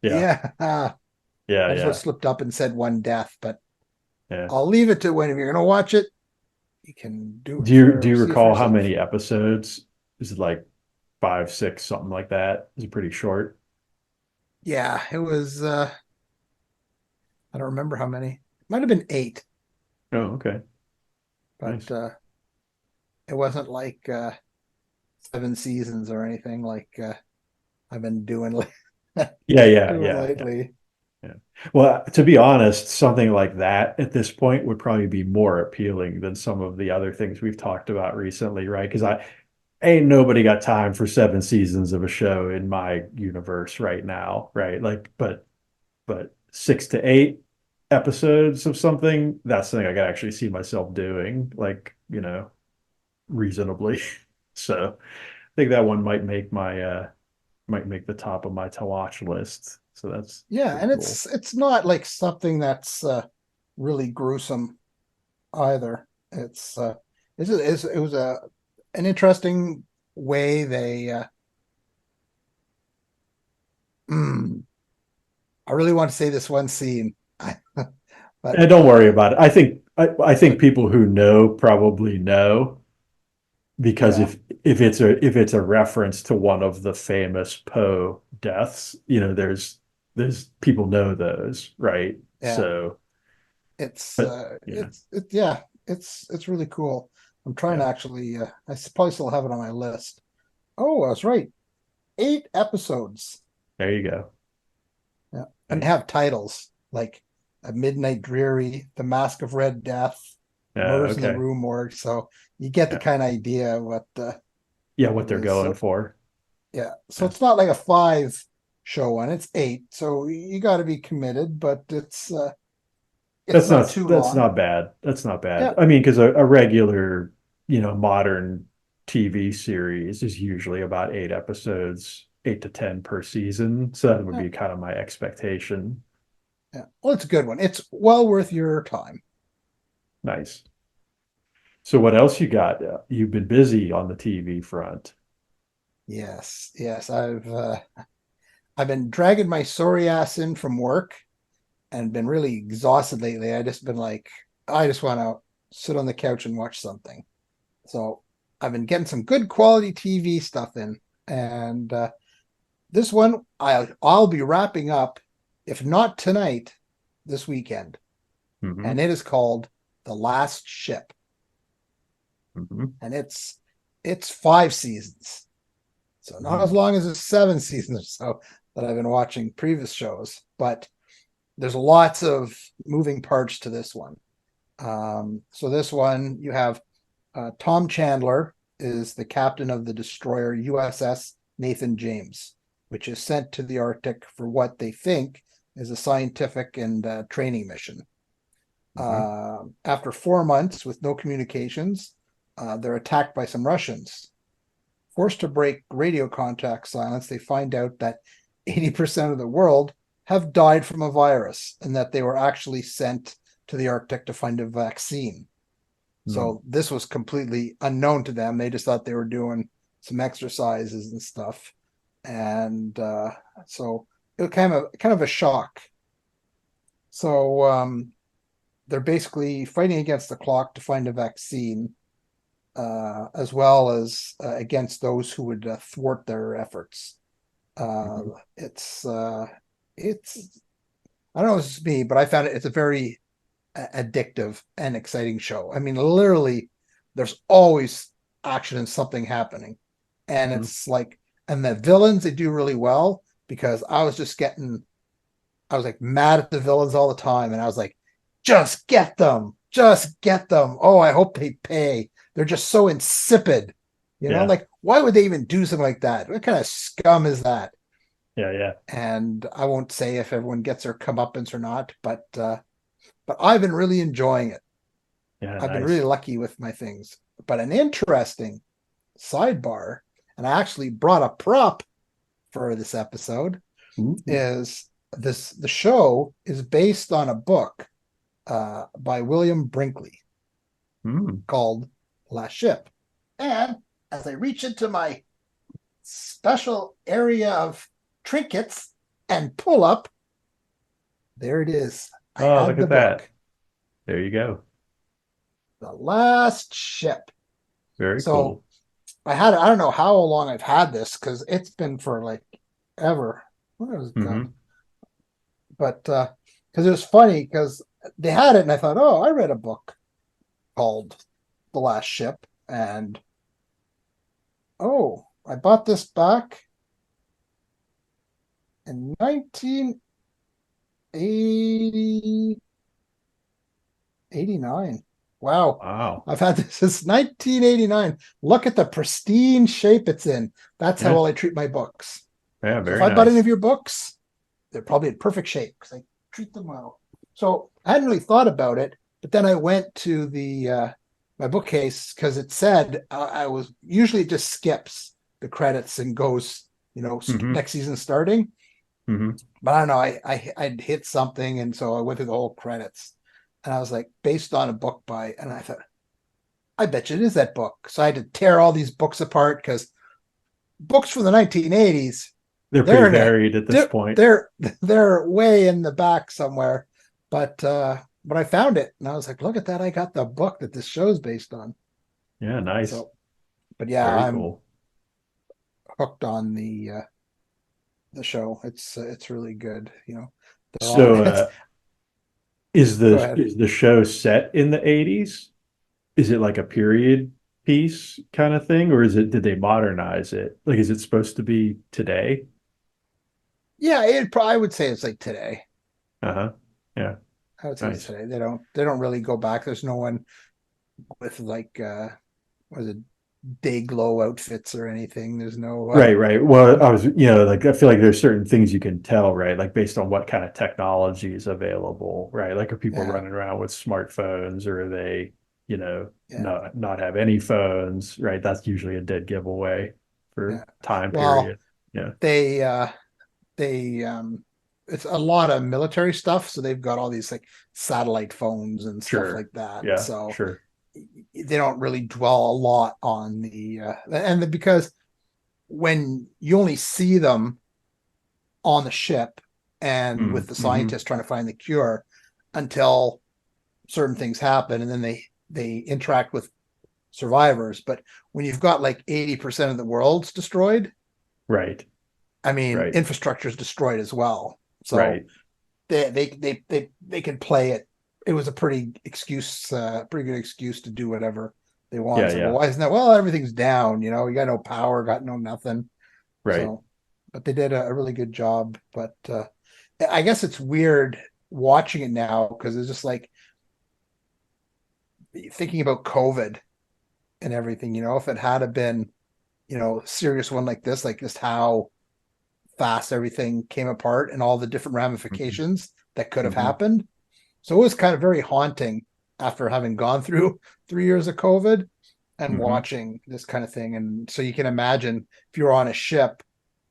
Yeah. yeah. I Yeah. just Yeah. slipped up and said one death, but Yeah. I'll leave it to when if you're gonna watch it, you can Do you see it for recall how yourself. many episodes? Is it like five, six, something like that? Is it pretty short? Yeah, it was. I don't remember how many. It might have been 8, Oh, okay. but Nice. it wasn't like 7 seasons or anything like I've been doing Yeah, yeah, doing yeah, yeah, lately. yeah. Well, to be honest, something like that at this point would probably be more appealing than some of the other things we've talked about recently, right? Because I ain't nobody got time for 7 seasons of a show in my universe right now, right? Like, but 6 to 8 episodes of something, that's something I could actually see myself doing, like, reasonably. So I think that one might make the top of my to watch list. So that's Yeah, pretty and cool. it's not like something that's really gruesome either. It was an interesting way they. Mm, I really want to say this one scene, but And don't worry about it. I think people who know probably know because yeah, if it's a reference to one of the famous Poe deaths, there's people know those, right? yeah, So, it's but uh, yeah, it's it yeah, it's really cool. I'm trying yeah, to actually. Probably still have it on my list. Oh, I was right. 8 episodes. there you go. Yeah, and Nice. have titles like A Midnight Dreary, The Mask of Red Death, Murders in the Okay. Rue Morgue. So you get the Yeah. kind of idea of Yeah, what they're going So for. yeah, so Yeah. it's not like a 5 show one; it's 8. So you got to be committed, but it's not too That's long. not bad. That's not bad. Yeah, I mean, because a regular, modern TV series is usually about 8 episodes, 8 to 10 per season. So that would yeah, be kind of my expectation. yeah. Well, it's a good one. It's well worth your time. Nice. So what else you got? You've been busy on the TV front. Yes, yes. I've been dragging my sorry ass in from work and been really exhausted lately. I just been like, I just want to sit on the couch and watch something. So I've been getting some good quality TV stuff in, and this one I'll be wrapping up, if not tonight, this weekend, Hmm. and it is called The Last Ship, Hmm. and it's 5 seasons, so not as Hmm. long as the 7 seasons or so that I've been watching previous shows, but there's lots of moving parts to this one. So this one you have Tom Chandler is the captain of the destroyer USS Nathan James, which is sent to the Arctic for what they think is a scientific and training mission. Hmm. After 4 months with no communications, they're attacked by some Russians. Forced to break radio contact silence, they find out that 80% of the world have died from a virus and that they were actually sent to the Arctic to find a vaccine. Hmm. So this was completely unknown to them. They just thought they were doing some exercises and stuff. And so it was kind of a shock. So they're basically fighting against the clock to find a vaccine, as well as against those who would thwart their efforts. Uh, Hmm. it's it's I don't know if it's me, but I found it's a very addictive and exciting show. I mean, literally, there's always action and something happening, and Hmm. it's like, and the villains they do really well because I was like mad at the villains all the time, and I was like, just get them. Oh, I hope they pay. They're just so insipid, Yeah. Like why would they even do something like that? What kind of scum is that? Yeah. Yeah. And I won't say if everyone gets their comeuppance or not, but I've been really enjoying it. Yeah. I've been really Nice. lucky with my things. But an interesting sidebar, and I actually brought a prop for this episode, Ooh. is this the show is based on a book by William Brinkley Mm. called Last Ship. And as I reach into my special area of trinkets and pull up, there it is. I Oh, look had the at that. book, There you go. The Last Ship. Very So cool. I don't know how long I've had this because it's been for like ever. What was it done? Hmm. But because it was funny because they had it and I thought, oh, I read a book called The Last Ship, and oh, I bought this back in 1989. Wow. Wow. I've had this since 1989. Look at the pristine shape it's in. That's how Yeah. well I treat my books. Yeah. So if Very I bought any nice. of your books, they're probably in perfect shape because I treat them well. So I hadn't really thought about it, but then I went to the my bookcase because it said I was usually it just skips the credits and goes, Hmm. next season starting. Hmm. But I don't know, I'd hit something, and so I went through the whole credits, and I was like, based on a book by, and I thought, I bet you it is that book. So I had to tear all these books apart because books from the 1980s, They're pretty they're in a varied at this point. they're they're way in the back somewhere. But I found it and I was like, look at that, I got the book that this show's based on. Yeah. Nice. So but yeah, Very I'm cool. hooked on the show. It's really good, they're all So, it's is go the ahead. is the show set in the 80s? Is it like a period piece kind of thing, or did they modernize it? Like, is it supposed to be today? Yeah, it probably I would say it's like today. Uh-huh. Yeah. I would say it's Nice. today. They don't really go back. There's no one with like was it day glow outfits or anything. There's no Right, right. Well, I was, like I feel like there's certain things you can tell, right? Like based on what kind of technology is available, right? Like are people yeah, running around with smartphones or are they, yeah, not have any phones, right? That's usually a dead giveaway for yeah. time Well, period. Yeah. they they it's a lot of military stuff, so they've got all these like satellite phones and stuff Sure. like that. Yeah, So sure. they don't really dwell a lot on because when you only see them on the ship and with the Mm-hmm. scientists trying to find the cure until certain things happen, and then they interact with survivors. But when you've got like 80% of the world's destroyed, Right, I mean, right, infrastructure is destroyed as well. So right. they can play it. It was a pretty good excuse to do whatever they want. Yeah, It's like, well, yeah. why isn't that? Well, everything's down. You got no power, got no nothing. Right. So, but they did a really good job. But I guess it's weird watching it now because it's just like thinking about COVID and everything. If it had been, a serious one like this, like just how fast everything came apart and all the different Mm-hmm. ramifications that could have Mm-hmm. happened. So it was kind of very haunting after having gone through 3 years of COVID and Mm-hmm. watching this kind of thing. And so you can imagine if you're on a ship,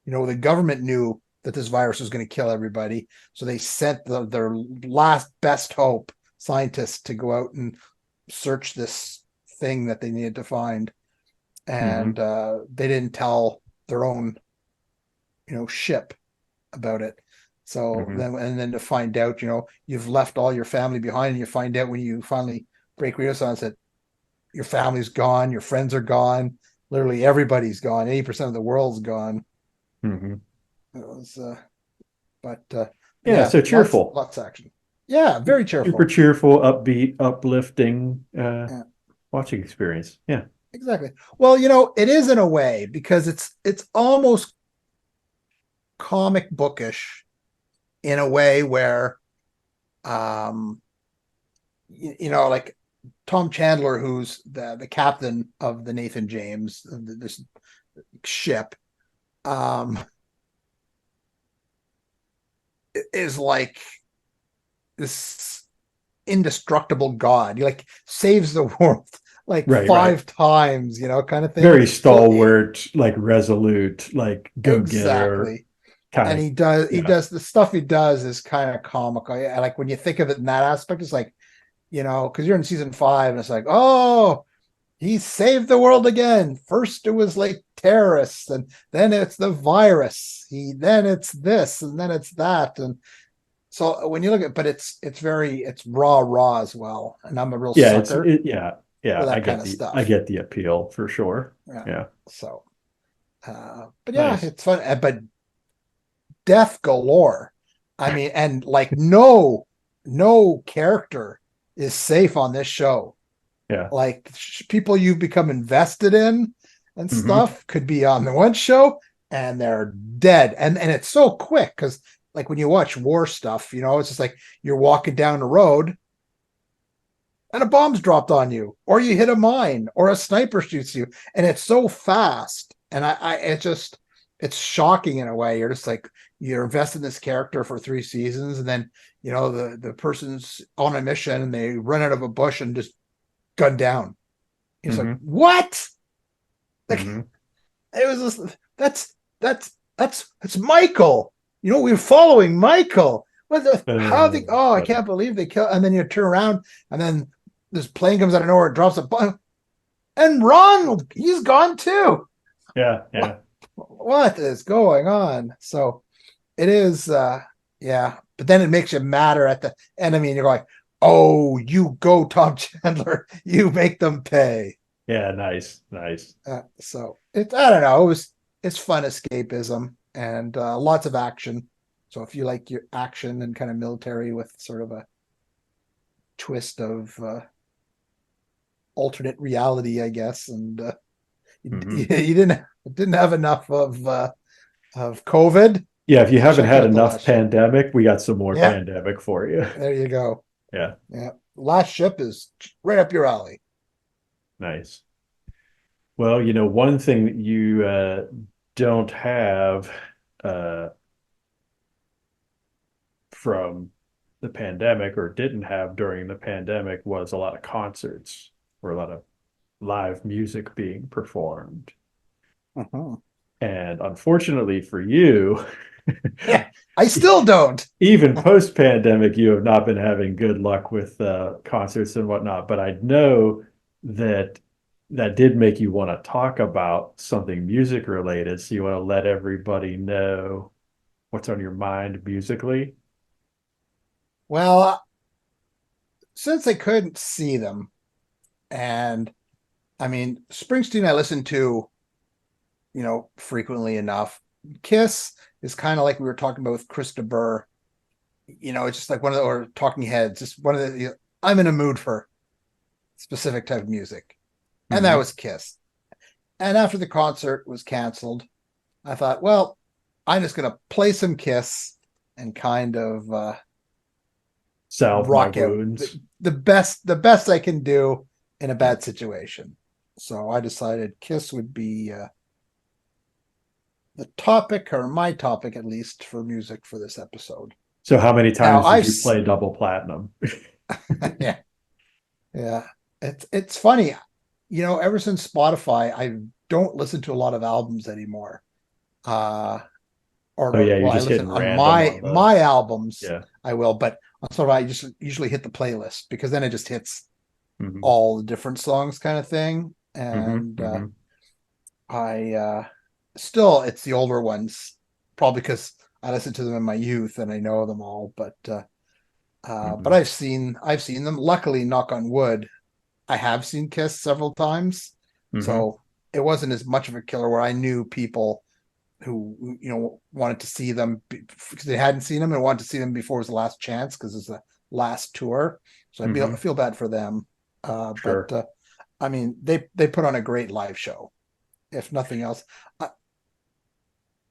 the government knew that this virus was going to kill everybody. So they sent their last best hope scientists to go out and search this thing that they needed to find. Mm-hmm. And they didn't tell their own, ship about it. So Mm-hmm. then to find out, you've left all your family behind, and you find out when you finally break radio silence that your family's gone, your friends are gone, literally everybody's gone, 80% of the world's gone. Mm-hmm. It was, but Yeah, yeah, so lots cheerful. lots of action. Yeah, very Super cheerful. cheerful, upbeat, uplifting Yeah, watching experience. Yeah. exactly. Well, it is in a way because it's almost comic bookish in a way where um like Tom Chandler, who's the captain of the Nathan James, this ship, um, is like this indestructible god. He like saves the world like Right, right. 5 times, kind of thing. Very So stalwart, like resolute, like go-getter exactly. kind And of. he Yeah. does the stuff he does is kind of comical. Like when you think of it in that aspect, it's like, because you're in season 5 and it's like, oh, he saved the world again. First it was like terrorists, and then it's the virus. Then it's this, and then it's that. And so when you look at, but it's raw as well. And I'm a real Yeah, sucker yeah, for yeah. I that kind get of I stuff. get the appeal for sure. Yeah. Yeah. So, but yeah, Nice. it's fun. But death galore. I mean, and like no character is safe on this show. Yeah. Like people you've become invested in and Mm-hmm. stuff could be on the one show and they're dead. And it's so quick because like when you watch war stuff, it's just like you're walking down the road and a bomb's dropped on you, or you hit a mine, or a sniper shoots you, and it's so fast. And it's shocking in a way. You're just like you're invested in this character for 3 seasons, and then the person's on a mission and they run out of a bush and just gunned down. It's like, Mm-hmm. what? Like Mm-hmm. it was just, that's Michael. We were following Michael. I Funny. can't believe they killed. And then you turn around and then this plane comes out of nowhere, drops a bomb, and Ronald, he's gone too. Yeah, What, yeah. what is going on? So it is, yeah. But then it makes you madder at the enemy, and you're like, oh, you go, Tom Chandler, you make them pay. Yeah, nice, nice. So I don't know, it's fun escapism and lots of action. So if you like your action and kind of military with sort of a twist of alternate reality, I guess, and Mm-hmm. you didn't have enough of COVID, Yeah, if you haven't check had out the enough last ship. pandemic, we got some more Yeah, pandemic for you. there you go. Yeah, Yeah, last ship is right up your alley. nice. Well, one thing that you don't have uh, from the pandemic or didn't have during the pandemic was a lot of concerts or a lot of live music being performed. Mhm. And unfortunately for you, Yeah, I still don't. even post pandemic, you have not been having good luck with concerts and whatnot. But I know that that did make you want to talk about something music related. So you want to let everybody know what's on your mind musically. Well, since I couldn't see them, and I mean, Springsteen, I listen to, frequently enough. Kiss is kind of like we were talking about with Christopher. It's just like one of the, or Talking Heads, just one of the, I'm in a mood for specific type of music. And that Mm-hmm. was Kiss. And after the concert was canceled, I thought, well, I'm just going to play some Kiss and kind of Salve my rock out wounds. the best I can do in a bad situation. So I decided Kiss would be the topic, or my topic at least, for music for this episode. So how many Now times did I've you play double platinum? yeah, yeah. It's funny, ever since Spotify, I don't listen to a lot of albums anymore. Uh Oh yeah, you're I just listen hitting on random my on the my albums, yeah. I will, but on Spotify I just usually hit the playlist because then it just hits Mm-hmm. all the different songs kind of thing. Mm-hmm. And Mm-hmm. I still it's the older ones, probably because I listened to them in my youth and I know them all, but Mm-hmm. I've seen them. Luckily, knock on wood, I have seen Kiss several times, Mm-hmm. so it wasn't as much of a killer where I knew people who wanted to see them because they hadn't seen them and wanted to see them before it was the last chance because it's the last tour. So I Mm-hmm. feel bad for them, but Sure. I mean they put on a great live show. If nothing else, uh,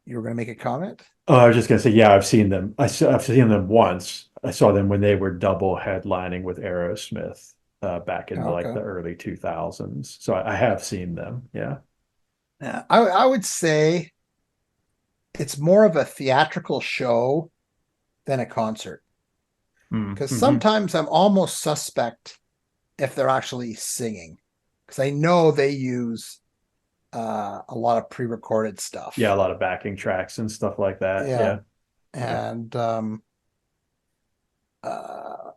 you were going to make a comment? Oh, I was just gonna say, yeah, I've seen them. I've seen them once. I saw them when they were double headlining with Aerosmith back in Okay. the early 2000s. So I have seen them. Yeah. Yeah, I would say it's more of a theatrical show than a concert because Mm-hmm. sometimes I'm almost suspect if they're actually singing because I know they use a lot of pre-recorded Yeah, a stuff. lot of backing tracks and stuff like that. Yeah, Yeah. Yeah. and uh,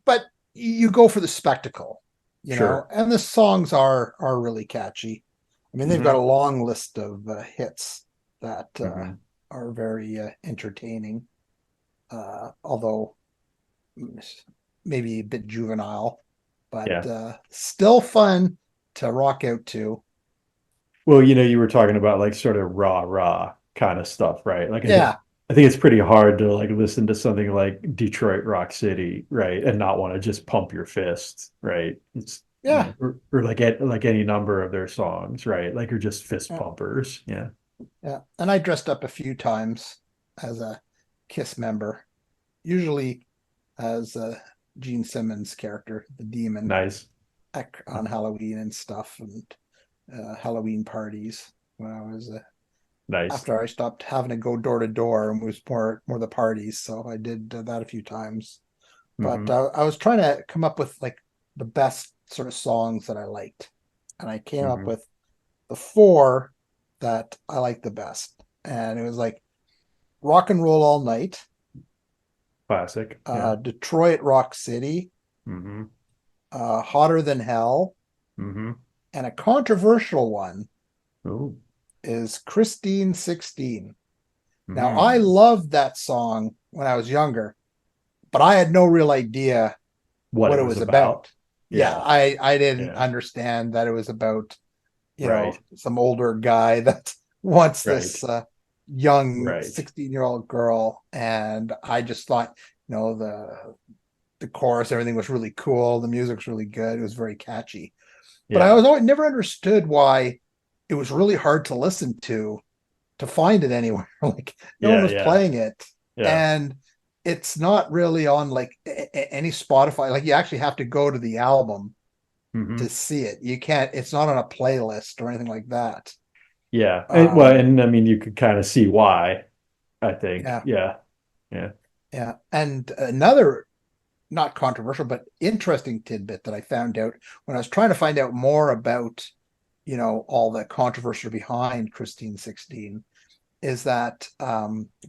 but you go for the spectacle, Sure. and the songs are really catchy. I mean, they've got a Mm-hmm. long list of hits that Mm-hmm. are very entertaining, although maybe a bit juvenile, but Yeah. still fun to rock out to. Well, you were talking about like sort of rah kind of stuff, right? Like Yeah, I think it's pretty hard to like listen to something like Detroit Rock City, right, and not want to just pump your fists, right? It's yeah, or like any number of their songs, right? Like you're just fist yeah, pumpers, yeah. yeah. And I dressed up a few times as a Kiss member, usually as Gene Simmons' character, the demon, Nice, on Halloween and stuff, and Halloween parties when I was nice. after I stopped having to go door to door and was more the parties. So I did that a few times. But Hmm. I was trying to come up with like the best sort of songs that I liked, and I came up Hmm. with the four that I liked the best, and it was like "Rock and Roll All Night," Classic, yeah. "Detroit Rock City," Hmm. "Hotter Than Hell," Hmm. and a controversial one Oh. is "Christine 16." Now, I Hmm. loved that song when I was younger, but I had no real idea What what it it was was about. about. Yeah, Yeah, I didn't yeah. understand that it was about, Right, some older guy that wants right, this young right. 16-year-old girl. And I just thought, the chorus, everything was really cool. The music was really good. It was very catchy. But I Yeah, was always never understood why it was really hard to listen to find it anywhere. Like no one yeah, was yeah, playing it, yeah. and it's not really on like any Spotify. Like you actually have to go to the album Hmm. to see it. You can't. It's not on a playlist or anything like that. Yeah. Well, Um, and I mean, you could kind of see why, I think. yeah, Yeah. Yeah. yeah. And another not controversial but interesting tidbit that I found out when I was trying to find out more about all the controversy behind Christine 16 is that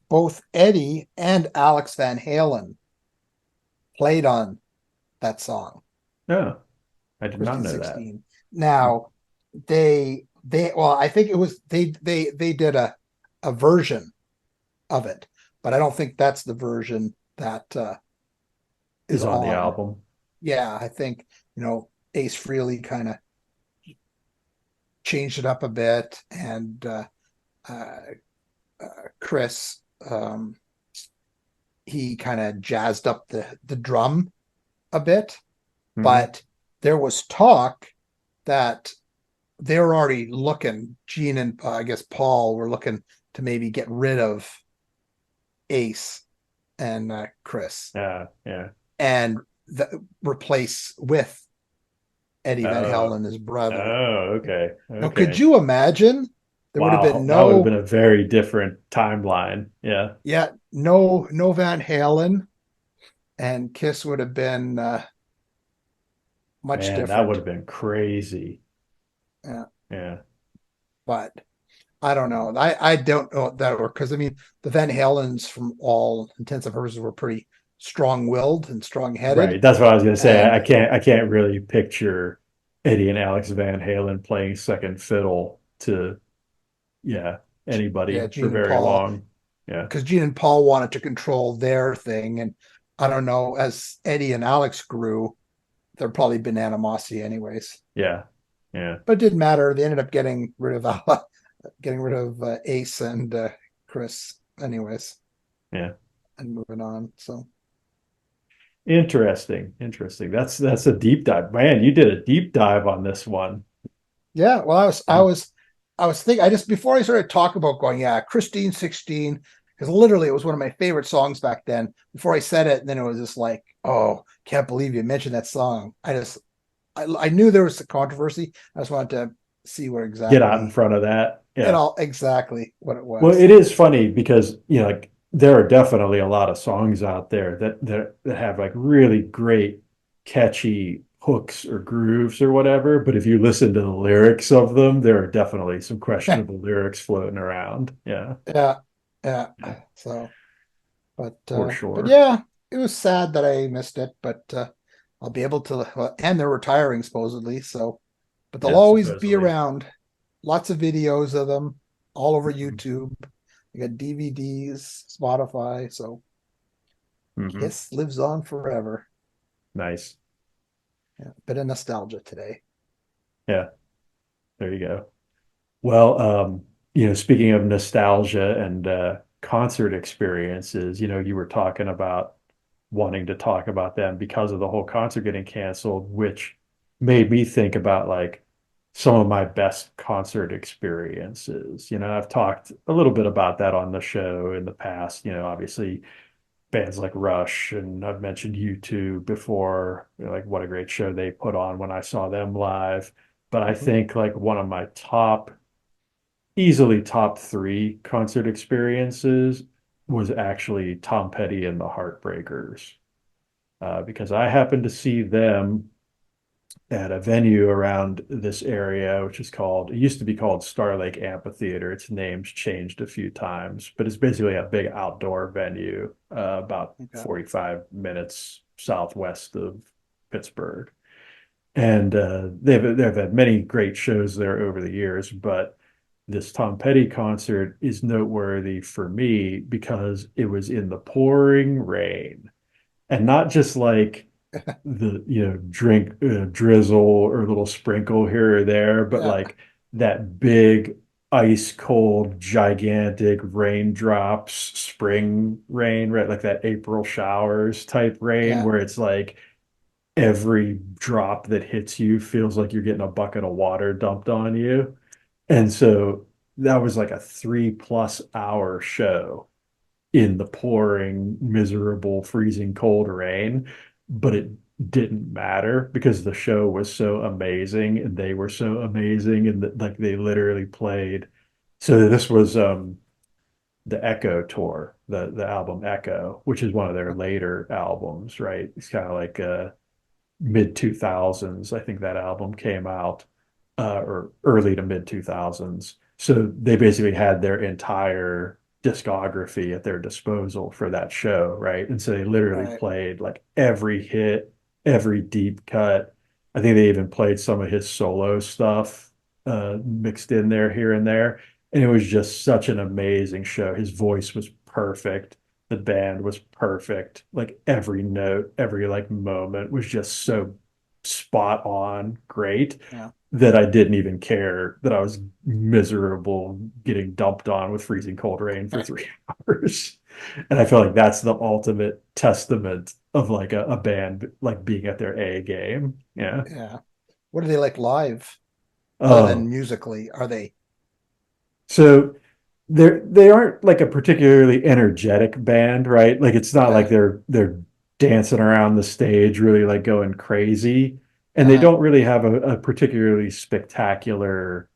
both Eddie and Alex Van Halen played on that song, No, I did not Christine know that. 16. Now they well, I think it was they did a version of it, but I don't think that's the version that is Is on the on. album. Yeah, I think Ace Frehley kind of changed it up a bit, and uh, Chris he kind of jazzed up the drum a bit, Hmm. but there was talk that they were already looking. Gene and I guess Paul were looking to maybe get rid of Ace and Chris Yeah. Yeah. and replace with Eddie Van Oh. Halen, his brother. Oh, okay. Now, could Okay. you imagine? There would have been Wow. That would have been a very different timeline. Yeah. no Van Halen, and Kiss would have been much Man, that would different. have been crazy. Yeah, Yeah. but I don't know. I don't know that work because I mean the Van Halens, from all intents and purposes, were pretty strong-willed and strong-headed, Right. That's what I was gonna say. and I can't really picture Eddie and Alex Van Halen playing second fiddle to, yeah, yeah, anybody for Gene and very Paul, long. Yeah. because Gene and Paul wanted to control their thing, and I don't know. As Eddie and Alex grew, there'd probably been animosity anyways. Yeah. Yeah. But it didn't matter. They ended up getting rid of Ace and Chris, anyways, Yeah. and moving on. So Interesting. Interesting. That's a deep dive. Man, you did a deep dive on this one. yeah, well, I was thinking. I just before I started talking about going, yeah, Christine 16, because literally it was one of my favorite songs back then. Before I said it, and then it was just like, oh, can't believe you mentioned that song. I knew there was a controversy. I just wanted to see what Get out in exactly front of that. it Yeah. all exactly what it Well, was. it is funny because, like there are definitely a lot of songs out there that have like really great catchy hooks or grooves or whatever, but if you listen to the lyrics of them, there are definitely some questionable lyrics floating around. Yeah, Yeah, yeah. yeah, So, for but sure. yeah, it was sad that I missed it. But I'll be able to, and they're retiring supposedly. So, but they'll Yeah, always be supposedly. around. Lots of videos of them all over Mhm. YouTube. You got DVDs, Spotify. So Mhm. Kiss lives on forever. Nice. Yeah, bit of nostalgia today. Yeah, there you go. Well, speaking of nostalgia and concert experiences, you were talking about wanting to talk about them because of the whole concert getting canceled, which made me think about like some of my best concert experiences. I've talked a little bit about that on the show in the past, obviously bands like Rush, and I've mentioned U2 before, like what a great show they put on when I saw them live. But I Mhm. think like one of my easily top three concert experiences was actually Tom Petty and the Heartbreakers, because I happened to see them at a venue around this area, which it used to be called Star Lake Amphitheater. Its name's changed a few times, but it's basically a big outdoor venue, about Okay. 45 minutes southwest of Pittsburgh. And they've had many great shows there over the years, but this Tom Petty concert is noteworthy for me because it was in the pouring rain, and not just like the drink drizzle or a little sprinkle here or there, but Yeah. like that big ice cold gigantic raindrops, spring rain, right? Like that April showers type rain Yeah. where it's like every drop that hits you feels like you're getting a bucket of water dumped on you. And so that was like a 3+ hour show in the pouring, miserable, freezing cold rain. But it didn't matter because the show was so amazing and they were so amazing and like they literally played. So this was the Echo tour, the album Echo, which is one of their later albums, right? It's kind of like mid 2000s. I think that album came out, or early to mid 2000s. So they basically had their entire discography at their disposal for that show, right? And so they literally Right. played like every hit, every deep cut. I think they even played some of his solo stuff mixed in there here and there. And it was just such an amazing show. His voice was perfect. The band was perfect. Like every note, every like moment was just so spot on great Yeah. that I didn't even care that I was miserable getting dumped on with freezing cold rain for 3 hours. And I feel like that's the ultimate testament of like a band like being at their A game. Yeah. Yeah. What are they like live, other than Oh, musically? Are they? so they aren't like a particularly energetic band, right? Like it's not like Yeah. they're dancing around the stage really like going crazy. And they Uh, don't really have a particularly spectacular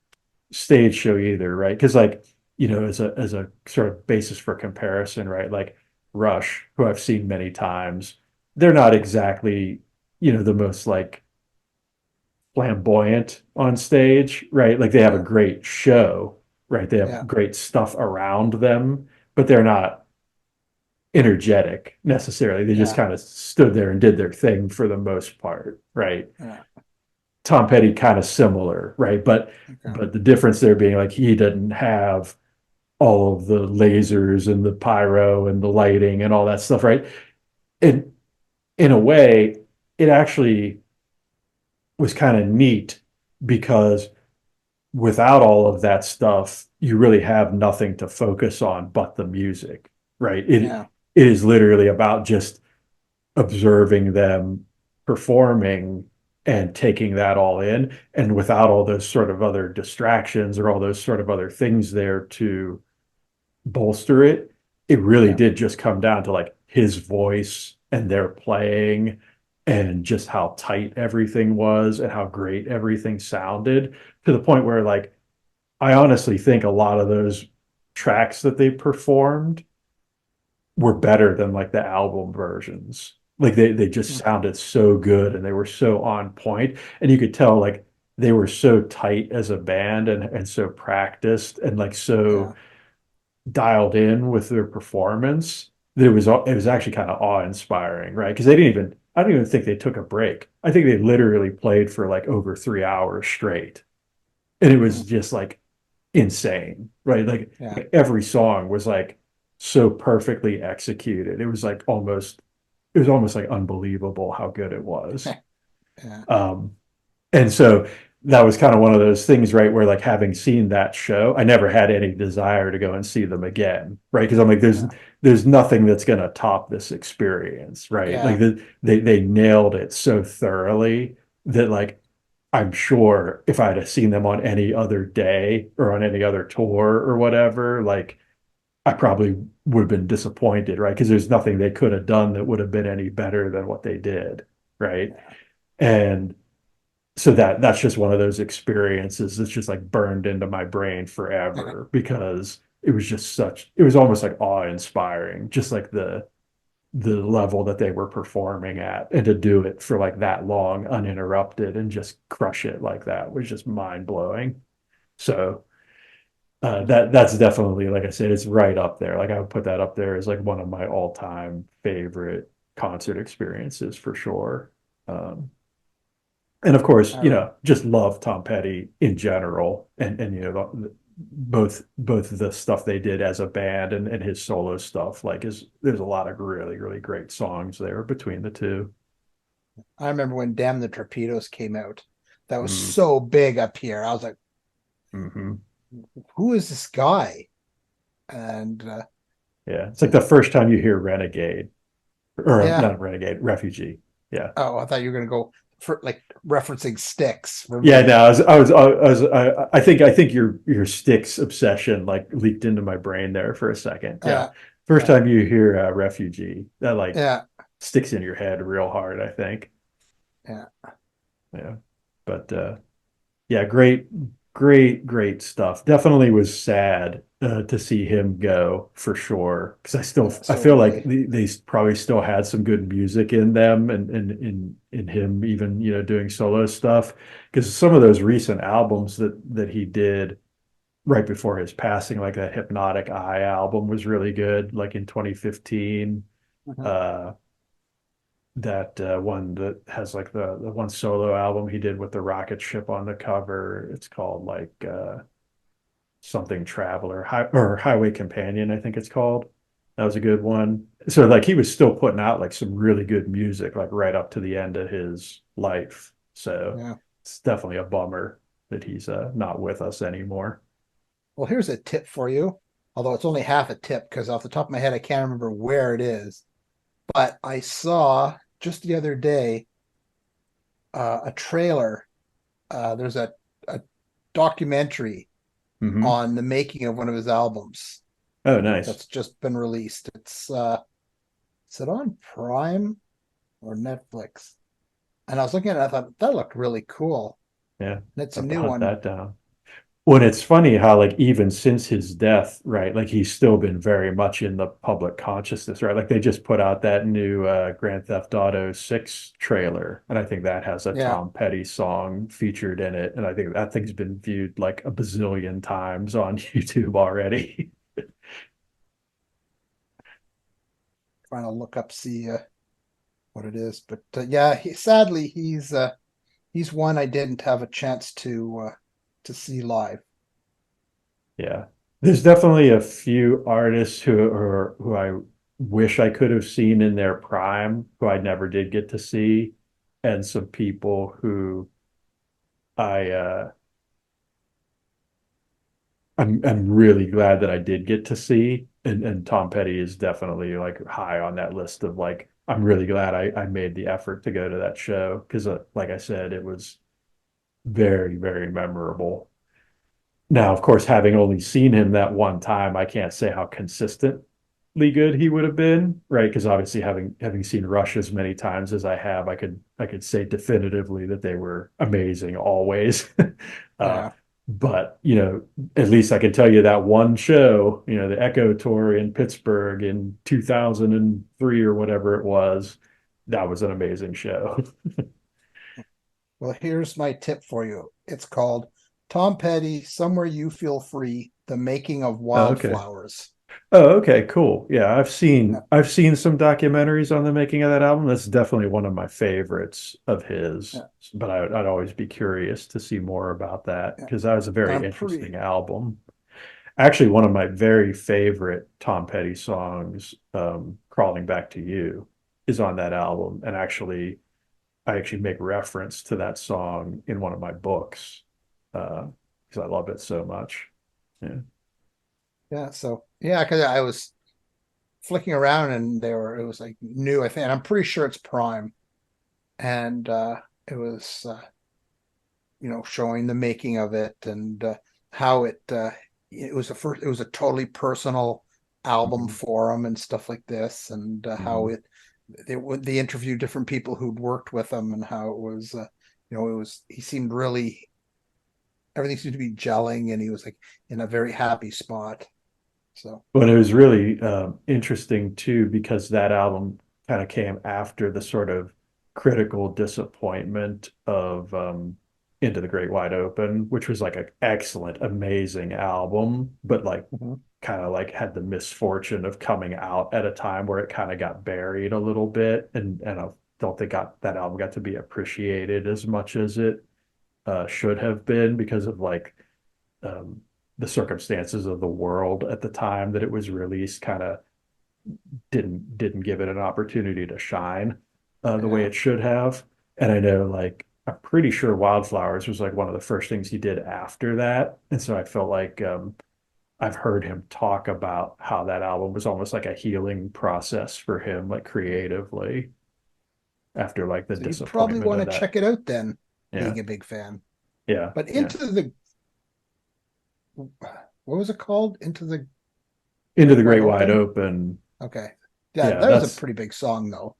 stage show either, right? Because like, as a sort of basis for comparison, right? Like Rush, who I've seen many times, they're not exactly, the most like flamboyant on stage, right? Like they have a yeah. great show, right? They Yeah. have great stuff around them, but they're not energetic necessarily. They just Yeah. kind of stood there and did their thing for the most part, right? Yeah. Tom Petty kind of similar, right? But Okay. but the difference there being like he didn't have all of the lasers and the pyro and the lighting and all that stuff, right? And in a way, it actually was kind of neat because without all of that stuff, you really have nothing to focus on but the music, right? Yeah. It is literally about just observing them performing and taking that all in. And without all those sort of other distractions or all those sort of other things there to bolster it, it really Yeah. did just come down to like his voice and their playing and just how tight everything was and how great everything sounded to the point where like I honestly think a lot of those tracks that they performed were better than like the album versions. Like they just Okay. sounded so good and they were so on point. And you could tell like they were so tight as a band and so practiced and like so Yeah. dialed in with their performance that it was actually kind of awe-inspiring, right? Because they didn't even I don't even think they took a break. I think they literally played for like over 3 hours straight. And it was Mm. just like insane, right? Yeah. Like every song was like so perfectly executed. It was almost like unbelievable how good it was. Yeah. Um, and so that was kind of one of those things, right? Where like having seen that show, I never had any desire to go and see them again, right? Because I'm like, Yeah. there's nothing that's going to top this experience, right? Like Yeah. they nailed it so thoroughly that like I'm sure if I'd have seen them on any other day or on any other tour or whatever, like I probably would have been disappointed, right? Because there's nothing they could have done that would have been any better than what they did, right? Yeah. And so that's just one of those experiences that's just like burned into my brain forever because it was almost like awe-inspiring, just like the level that they were performing at and to do it for like that long uninterrupted and just crush it like that was just mind-blowing. So that's definitely, like I said, it's right up there. Like I would put that up there as like one of my all-time favorite concert experiences for sure. Um, and of course, I, just love Tom Petty in general, and both the stuff they did as a band and his solo stuff. Like, is there's a lot of really really great songs there between the two. I remember when Damn the Torpedoes came out. That was Mm, so big up here. I was like, hmm. who is this guy? And Yeah, it's like the first time you hear Renegade or yeah. not Renegade, Refugee. Yeah. Oh, I thought you were gonna go for like referencing Sticks for Yeah, no, me. I think your Styx obsession like leaked into my brain there for a second. Yeah, Uh, first uh time you hear Refugee, that like yeah. sticks in your head real hard, I think. Yeah. Yeah. But yeah, great stuff. Definitely was sad to see him go for sure. Because I feel like Absolutely. they probably still had some good music in them, and in him even doing solo stuff. Because some of those recent albums that he did right before his passing, like that Hypnotic Eye album, was really good. Like in 2015. Mhm. Uh, that one that has like the one solo album he did with the rocket ship on the cover. It's called like something Traveler or Highway Companion, I think it's called. That was a good one. So like he was still putting out like some really good music like right up to the end of his life. So Yeah. it's definitely a bummer that he's not with us anymore. Well, here's a tip for you, although it's only half a tip because off the top of my head, I can't remember where it is. But I saw just the other day a trailer. There's a documentary Hmm. on the making of one of his albums Oh, nice. that's just been released. It's is it on Prime or Netflix? And I was looking at it, I thought that looked really cool. Yeah, And it's I a have to new hunt one. that down. When it's funny how like even since his death, right? Like he's still been very much in the public consciousness, right? Like they just put out that new Grand Theft Auto 6 trailer, and I think that has a Yeah, Tom Petty song featured in it, and I think that thing's been viewed like a bazillion times on YouTube already. trying to look up see what it is, but yeah, sadly he's one I didn't have a chance to see live. Yeah. There's definitely a few artists who I wish I could have seen in their prime, who I never did get to see, and some people who I I'm really glad that I did get to see, and Tom Petty is definitely like high on that list of like I'm really glad I made the effort to go to that show because like I said, it was very memorable. Now, of course, having only seen him that one time, I can't say how consistently good he would have been, right? Because obviously, having seen Rush as many times as I have, I could say definitively that they were amazing always. uh, Yeah. but at least I can tell you that one show, the Echo Tour in Pittsburgh in 2003 or whatever it was, that was an amazing show. Well, here's my tip for you. It's called Tom Petty, Somewhere You Feel Free, The Making of Oh, okay. Wildflowers. Oh, okay, cool. Yeah, I've Yeah, seen I've seen some documentaries on the making of that album. That's definitely one of my favorites of his. yeah, But I'd always be curious to see more about that yeah. because that was a And very I'm interesting pretty album. Actually, one of my very favorite Tom Petty songs, "Crawling Back to You," is on that album. And I actually make reference to that song in one of my books because I love it so much. Yeah. yeah, so yeah, because I was flicking around and it was like new, I think, and I'm pretty sure it's Prime. And it was showing the making of it and how it was it was a totally personal album Mhm. for him and stuff like this, and how Mhm. they interviewed different people who'd worked with him and how it was it was he seemed really everything seemed to be gelling and he was like in a very happy spot. So But it was really interesting too because that album kind of came after the sort of critical disappointment of Into the Great Wide Open, which was like an excellent, amazing album, but like mhm. kind of like had the misfortune of coming out at a time where it kind of got buried a little bit, and I don't think that album got to be appreciated as much as it should have been because of like um, the circumstances of the world at the time that it was released kind of didn't give it an opportunity to shine the way Yeah. it should have. And I know like I'm pretty sure Wildflowers was like one of the first things he did after that. And so I felt like I've heard him talk about how that album was almost like a healing process for him, like creatively, after like the So you probably disappointment want to of that. check it out then, Yeah. being a big fan. Yeah. But Yeah. into the what was it called? Into the Into Great the Wide Great Wide Open? Open. Okay. Yeah, Yeah, that was a that's pretty big song though.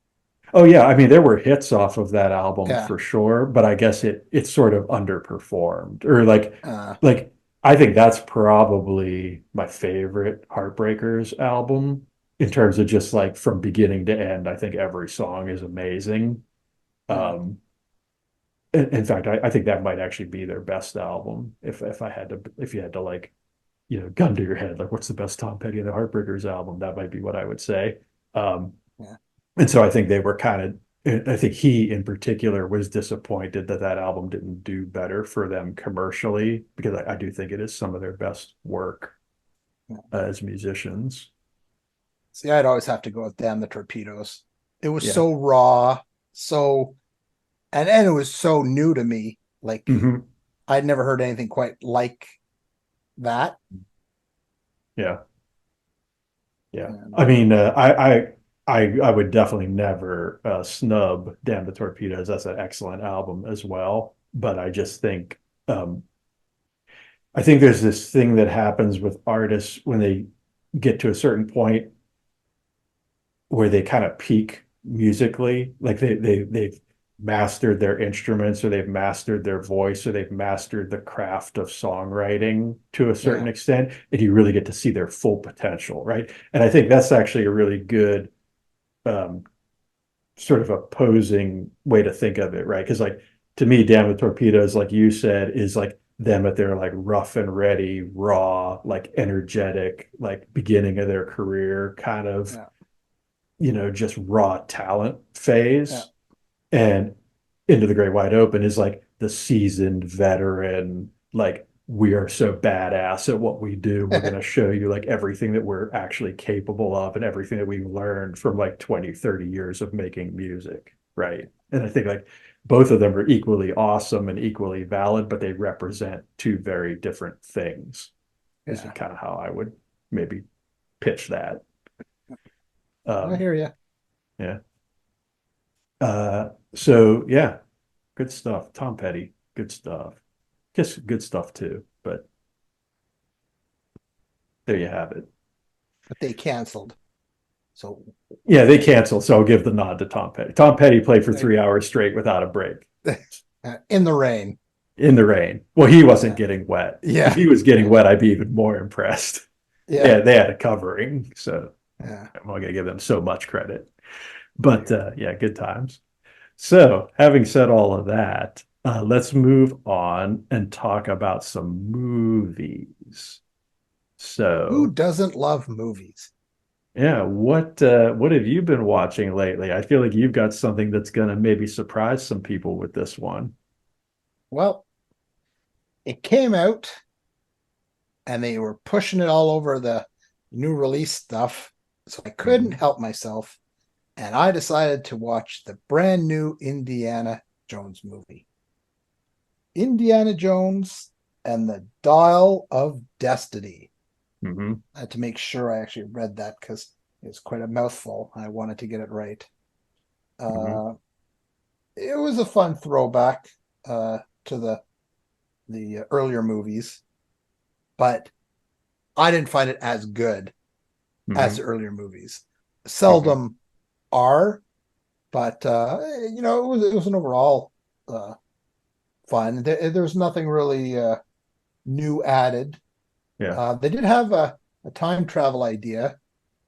Oh yeah, I mean there were hits off of that album Yeah. for sure, but I guess it sort of underperformed. Or Uh, like I think that's probably my favorite Heartbreakers album in terms of just like from beginning to end. I think every song is amazing. mm, Um, in fact, I think that might actually be their best album. If I had to, if you had to like, gun to your head, like what's the best Tom Petty and the Heartbreakers album? That might be what I would say. Um, yeah. and so I think they were kind of, I think he in particular was disappointed that that album didn't do better for them commercially, because I do think it is some of their best work Yeah. as musicians. See, I'd always have to go with Damn the Torpedoes. It was Yeah. so raw, so and it was so new to me. Like Hmm. I'd never heard anything quite like that. Yeah. Yeah. And I mean, I would definitely never snub Damn the Torpedoes. That's an excellent album as well. But um, I think there's this thing that happens with artists when they get to a certain point where they kind of peak musically, like they've mastered their instruments, or they've mastered their voice, or they've mastered the craft of songwriting to a yeah, certain extent, and you really get to see their full potential, right? And I think that's actually a really good um, sort of opposing way to think of it, right? Because like to me, Damn with Torpedoes, like you said, is like them at their like rough and ready, raw, like energetic, like beginning of their career kind of, yeah, just raw talent yeah, phase. And Into the Great Wide Open is like the seasoned veteran, like we are so badass at what we do. We're going to show you like everything that we're actually capable of and everything that we've learned from like 20, 30 years of making music. Right. And I think like both of them are equally awesome and equally valid, but they represent two very different things, is yeah. kind of how I would maybe pitch that. I Um, hear you. yeah. So yeah, good stuff. Tom Petty, good stuff. Kiss, good stuff too. But there you have it. But they canceled. So Yeah, they canceled, so I'll give the nod to Tom Petty. Tom Petty played for like, 3 hours straight without a break in the rain. in the rain. Well, he wasn't Yeah, getting wet. If yeah, he was getting yeah, wet, I'd be even more impressed. yeah, They had a covering, so yeah. I'm not gonna give them so much credit. I But hear you. yeah, good times. So, having said all of that, let's move on and talk about some movies. Who So, doesn't love movies? yeah, what have you been watching lately? I feel like you've got something that's gonna maybe surprise some people with this one. Well, it came out and they were pushing it all over the new release stuff. So I couldn't Mhm. help myself. And I decided to watch the brand new Indiana Jones movie. Indiana Jones and the Dial of Destiny. Mhm. I had to make sure I actually read that because it's quite a mouthful. I wanted to get it right. Mhm. Uh, it was a fun throwback to the earlier movies, but I didn't find it as good as the Mhm. earlier movies. Mhm. Seldom are, but it was an overall uh, fun. There's nothing really new added. Yeah. They did have a time travel idea.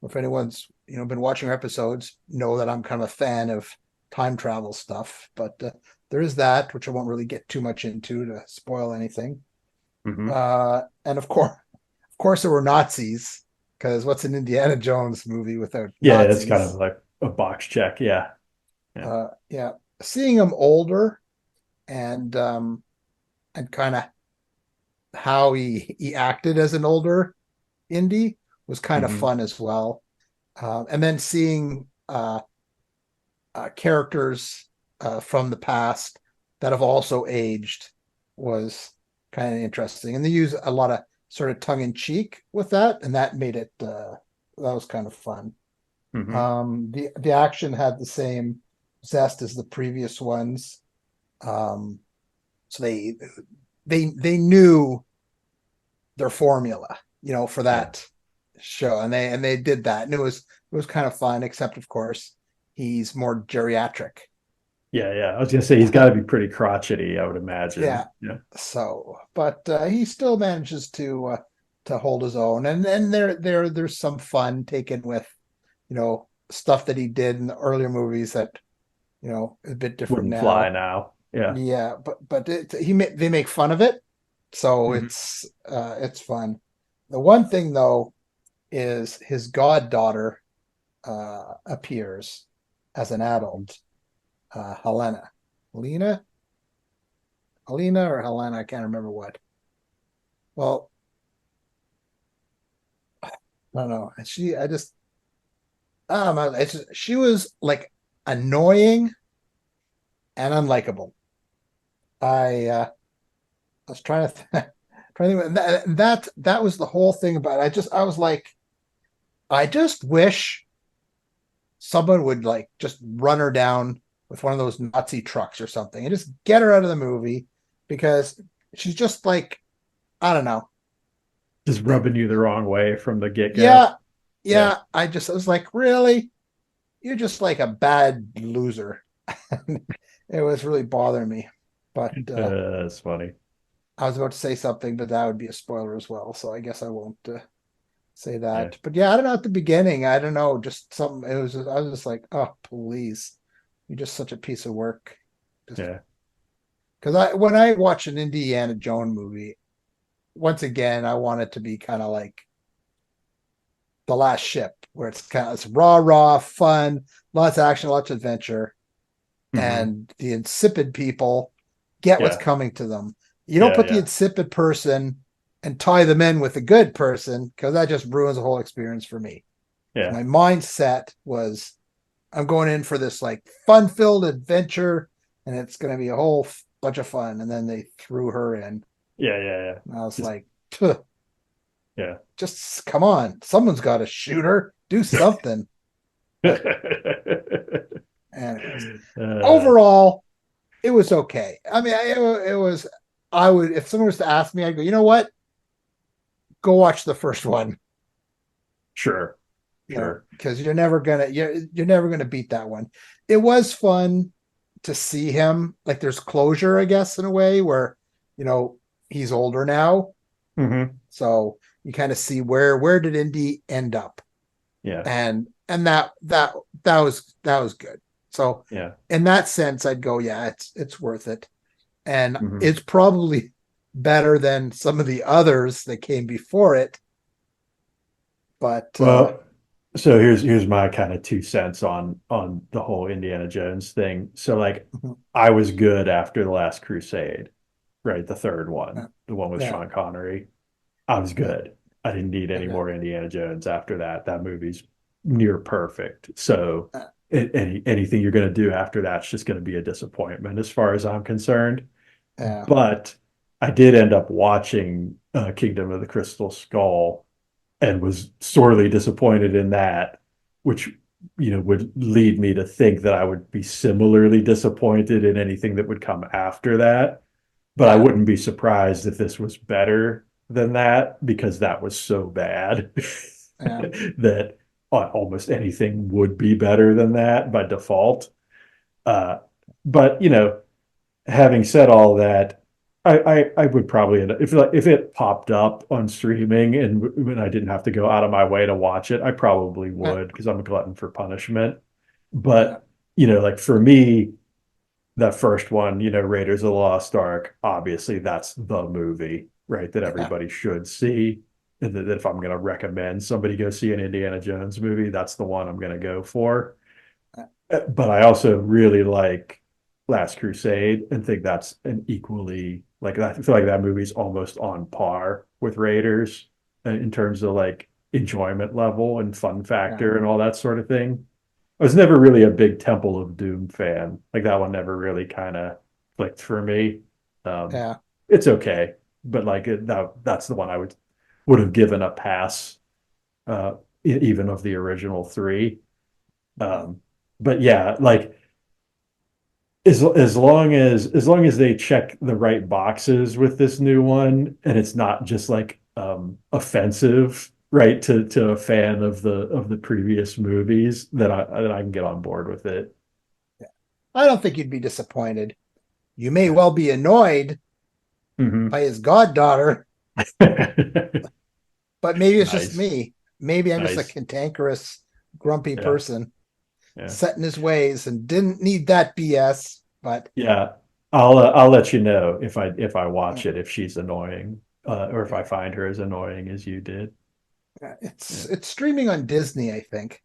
If anyone's been watching our episodes, know that I'm kind of a fan of time travel stuff. But there is that, which I won't really get too much into to spoil anything. Mhm. And of course, there were Nazis because what's an Indiana Jones movie without Yeah, it's kind of Nazis? like a box check. Yeah. Yeah. Yeah, seeing him older and kind of how he acted as an older Indy was kind of Mhm. fun as well. And then seeing characters from the past that have also aged was kind of interesting. And they use a lot of sort of tongue in cheek with that, and that made it that was kind of fun. Mhm. The action had the same zest as the previous ones. Um, so they knew their formula, for Yeah. that show, and they did that, and it was kind of fun. Except, of course, he's more geriatric. Yeah, yeah. I was gonna say he's got to be pretty crotchety, I would Yeah. imagine. Yeah. So, but he still manages to hold his own, and there's some fun taken with stuff that he did in the earlier movies that is a bit different Wouldn't fly now. now. Yeah. Yeah, but they make fun of it, so Mhm. it's fun. The one thing though is his goddaughter appears as an Mhm. adult, Helena, Helena, Helena or Helena, I can't remember what. Well, I don't know. I just, she was like annoying and unlikable. I was trying to, trying to think, that was the whole thing about it. I was like, I just wish someone would like just run her down with one of those Nazi trucks or something and just get her out of the movie because she's just like, I don't know. Just rubbing you the wrong way from the get-go. Yeah, Yeah. yeah. I was like, really? You're just like a bad loser. It was really bothering me. But That's funny. I was about to say something, but that would be a spoiler as well. So I guess I won't say Yeah. that. But yeah, I don't know. At the beginning, I don't know. Just something. I was just like, oh, please, you're just such a piece of work. Just Yeah. because when I watch an Indiana Jones movie, once again, I want it to be kind of like The Last Ship, where it's raw, raw, fun, lots of action, lots of adventure, Hmm. and the insipid people get what's Yeah. coming to them. You don't Yeah. put the Yeah. insipid person and tie them in with a good person because that just ruins the whole experience for me. Yeah. My mindset was I'm going in for this like fun filled adventure and it's going to be a whole bunch of fun. And then they threw her in. Yeah. Yeah. Yeah. And I was Just like, yeah. just come on. Someone's got to shoot her, do something. But, anyways, uh, overall, it was okay. I mean, it was, I would, if someone was to ask me, I'd go, you know what? Go watch the first one, sure. Sure. because you're never gonna beat that one. It was fun to see him. Like there's closure, I guess, in a way where you know he's older now, Hmm. so you kind of see where did Indy end up, Yeah. and that was good. So Yeah. in that sense, I'd go, yeah, it's worth it, and Hmm. it's probably better than some of the others that came before it. But Well, so here's my kind of 2 cents on the whole Indiana Jones thing. So like I was good after the Last Crusade, right? The third one, the one with yeah, Sean Connery. I was yeah, good. I didn't need any okay. more Indiana Jones after that. That movie's near perfect. So Uh, anything you're going to do after that's just going to be a disappointment as far as I'm concerned. yeah, But I did end up watching Kingdom of the Crystal Skull and was sorely disappointed in that, which would lead me to think that I would be similarly disappointed in anything that would come after that. But I yeah, wouldn't be surprised if this was better than that because that was so bad yeah, that almost anything would be better than that by default. Uh, but having said all that, I would probably if it popped up on streaming and when I didn't have to go out of my way to watch it, I probably yeah, would because I'm a glutton for punishment. yeah, But like for me, that first one, Raiders of the Lost Ark, obviously that's the movie, right? That yeah, everybody should see. And that if I'm going to recommend somebody go see an Indiana Jones movie, that's the one I'm going to go for. But I also really like Last Crusade and think that's an equally like I feel like that movie's almost on par with Raiders in terms of like enjoyment level and fun yeah, factor and all that sort of thing. I was never really a big Temple of Doom fan. Like that one never really kind of clicked for me. Um, yeah, it's okay, but like that's the one I would have given a pass, uh, even of the original three. mhm, Um, but yeah, like as long as they check the right boxes with this new one, and it's not just like offensive right, to a fan of the previous movies, that I can get on board with it. I don't think you'd be disappointed. You may Yeah. well be annoyed Hmm. by his goddaughter, but maybe it's just Nice. me. Maybe I'm just a Nice. cantankerous, grumpy Yeah. person Yeah. set in his ways and didn't need that BS. But Yeah. I'll let you know if I watch it, if she's annoying, or if I yeah, find her as annoying as you did. it's Yeah. it's streaming on Disney, I think,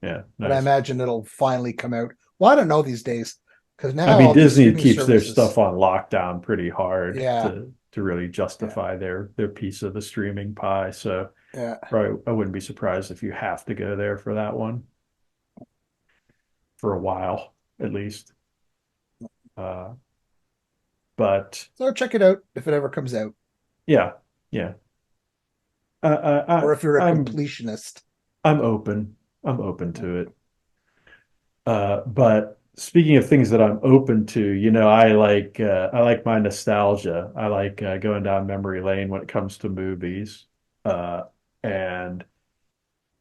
Yeah. but I Nice. imagine it'll finally come out. Well, I don't know these days because I now mean, all these Disney streaming keeps their services. stuff on lockdown pretty hard Yeah, to really yeah, justify their piece of the streaming pie. So yeah. probably I wouldn't be surprised if you have to go there for that one for a while at least. Uh, but So check it out if it ever comes out, yeah, yeah. or if you're a I'm completionist. I'm open. I'm open to it. But speaking of things that I'm open to, I like my nostalgia. I like going down memory lane when it comes to movies. Uh, and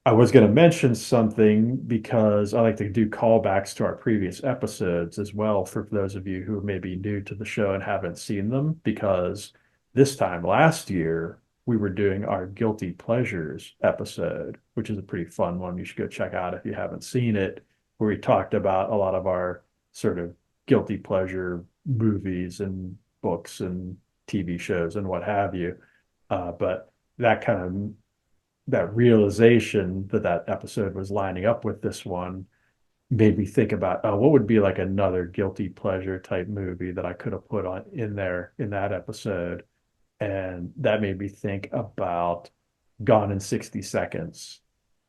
I was going to mention something because I like to do callbacks to our previous episodes as well for those of you who may be new to the show and haven't seen them. Because this time last year, we were doing our Guilty Pleasures episode, which is a pretty fun one. You should go check out if you haven't seen it, where we talked about a lot of our sort of guilty pleasure movies and books and TV shows and what have you. But that kind of that realization that that episode was lining up with this one made me think about, oh, what would be like another guilty pleasure type movie that I could have put on in there in that episode. And that made me think about Gone in 60 Seconds,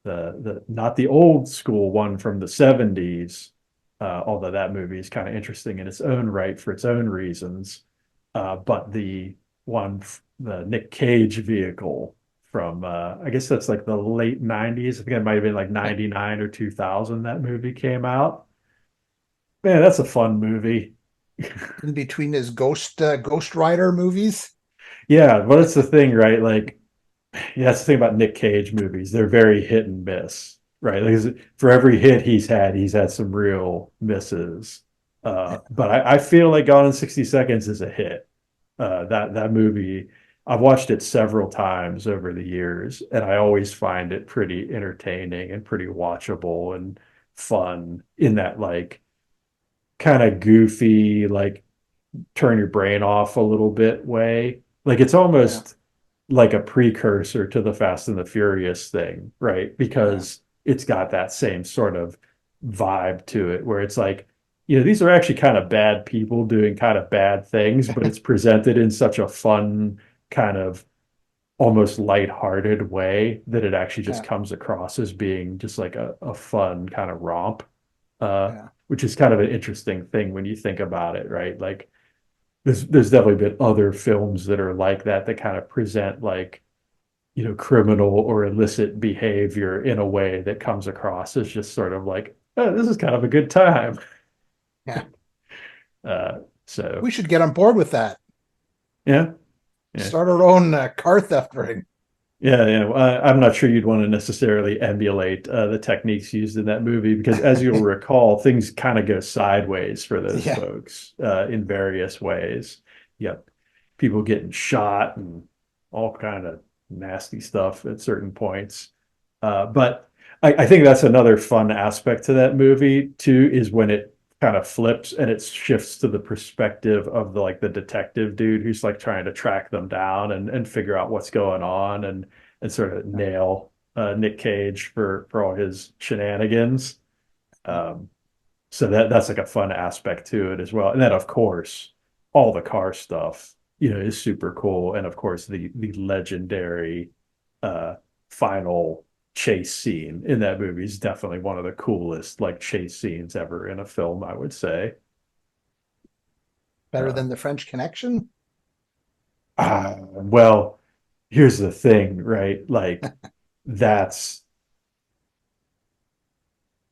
the not the old school one from the 70s, although that movie is kind of interesting in its own right for its own reasons, but the one, the Nick Cage vehicle from, I guess that's like the late 90s. I think it might have been like 99 or 2000 that movie came out. Man, that's a fun movie. In between his Ghost Rider movies. Yeah, but it's the thing, right? Like, yeah, that's the thing about Nick Cage movies. They're very hit and miss, right? Like, for every hit he's had some real misses. But I feel like Gone in 60 Seconds is a hit. That movie, I've watched it several times over the years, and I always find it pretty entertaining and pretty watchable and fun in that like kind of goofy, like turn your brain off a little bit way. Like it's Yeah, almost like a precursor to the Fast and the Furious thing, right? yeah, Because it's got that same sort of vibe to it where it's like, these are actually kind of bad people doing kind of bad things, but it's presented in such a fun, kind of almost lighthearted way that it actually just yeah, comes across as being just like a fun kind of romp, yeah. which is kind of an interesting thing when you think about it, right? Like there's definitely been other films that are like that kind of present like criminal or illicit behavior in a way that comes across as just sort of like, oh, this is kind of a good time. Yeah. uh so We should get on board with that. yeah, yeah. Start our own car theft ring. Yeah, yeah. Well, I'm not sure you'd want to necessarily emulate the techniques used in that movie because, as you'll recall, things kind of go sideways for those Yeah, folks in various ways. Yep, people getting shot and all kind of nasty stuff at certain points. But I think that's another fun aspect to that movie too, is when it kind of flips and it shifts to the perspective of the detective dude who's like trying to track them down and figure out what's going on and sort of nail Nick Cage for all his shenanigans. Um, so that's like a fun aspect to it as well. And then of course, all the car stuff, is super cool. And of course, the legendary uh, final chase scene in that movie is definitely one of the coolest like chase scenes ever in a film, I would say. better Uh, than the French Connection. well, here's the thing, right? Like that's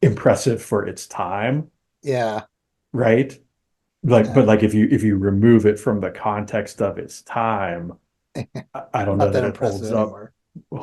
impressive for its time, Yeah, right? Like, yeah. but like if you remove it from the context of its time, I don't know Not that that it impressive holds up anymore.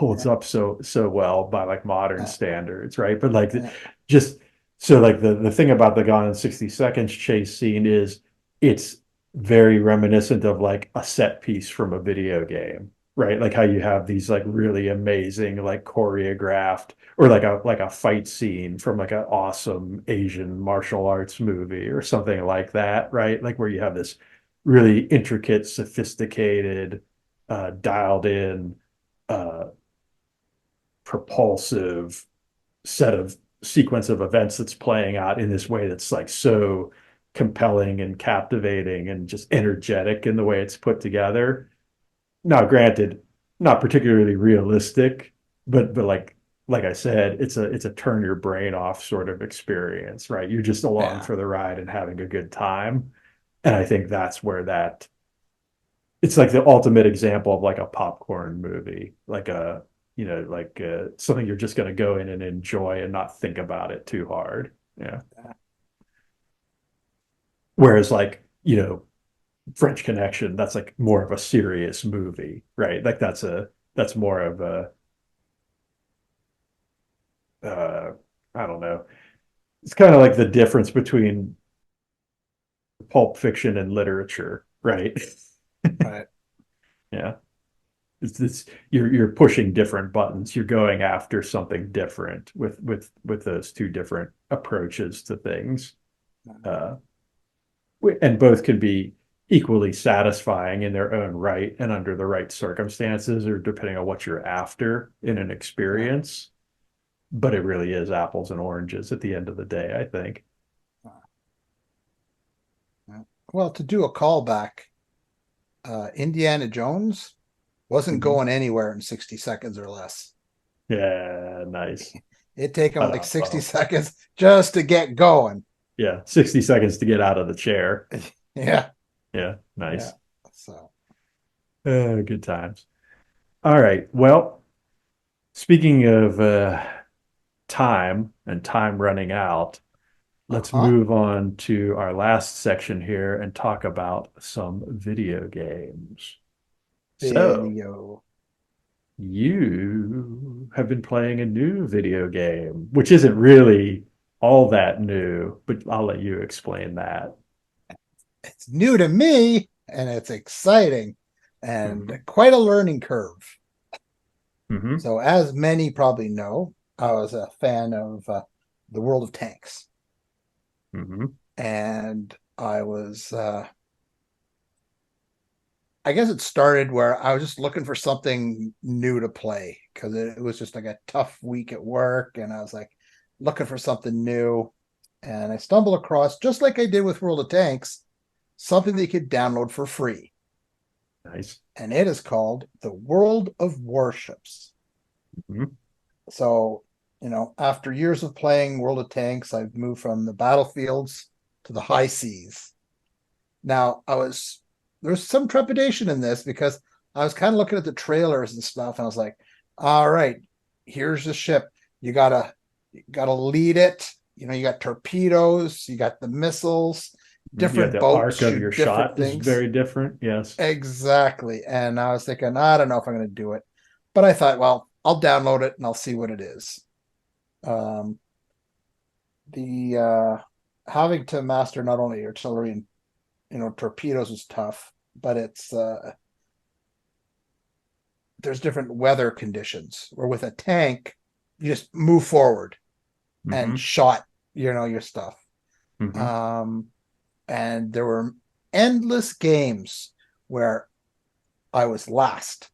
holds Yeah, up so well by like modern yeah, standards, right? But like yeah, just so like the thing about the Gone in 60 Seconds chase scene is it's very reminiscent of like a set piece from a video game, right? Like how you have these like really amazing like choreographed or like a fight scene from like an awesome Asian martial arts movie or something like that, right? Like where you have this really intricate, sophisticated, dialed in, uh, propulsive set of sequence of events that's playing out in this way that's like so compelling and captivating and just energetic in the way it's put together. Now, granted, not particularly realistic, but like I said, it's a turn your brain off sort of experience, right? You're just along yeah, for the ride and having a good time. And I think that's where that it's like the ultimate example of like a popcorn movie, like a like something you're just going to go in and enjoy and not think about it too hard. Yeah. Whereas like French Connection, that's like more of a serious movie, right? Like that's more of a uh, I don't know. It's kind of like the difference between pulp fiction and literature, right? right. Yeah. It's you're pushing different buttons. You're going after something different with those two different approaches to things. Uh, and both can be equally satisfying in their own right and under the right circumstances, or depending on what you're after in an Yeah, experience. But it really is apples and oranges at the end of the day, I think. yeah. Well, to do a callback, Indiana Jones wasn't Mhm. going anywhere in 60 seconds or less. Yeah, nice. It'd take him like 60 Well, seconds just to get going. yeah, 60 seconds to get out of the chair. Yeah, Yeah, yeah. nice. So, Good times. All right. Well, speaking of time and time running out, let's uh-huh. move on to our last section here and talk about some video games. So, Video. you have been playing a new video game, which isn't really all that new, but I'll let you explain that. It's new to me and it's exciting and Hmm. quite a learning curve. Hmm. So, as many probably know, I was a fan of the World of Tanks, Hmm. and I guess it started where I was just looking for something new to play because it was just like a tough week at work, and I was like looking for something new, and I stumbled across, just like I did with World of Tanks, something that you could download for free, Nice. and it is called the World of Warships. Hmm. So, after years of playing World of Tanks, I've moved from the battlefields to the high seas. Now, there's some trepidation in this because I was kind of looking at the trailers and stuff, and I was like, all right, here's the ship. You gotta lead it. You got torpedoes, you got the missiles, Yeah, different the boats arc of your shoot different shot is things. very different. Yes. Exactly. And I was thinking, I don't know if I'm going to do it. But I thought, well, I'll download it and I'll see what it is. Um, the Having to master not only artillery and torpedoes is tough, but it's there's different weather conditions. Where with a tank, you just move forward and Hmm. shot your stuff. Hmm. Um, and there were endless games where I was last,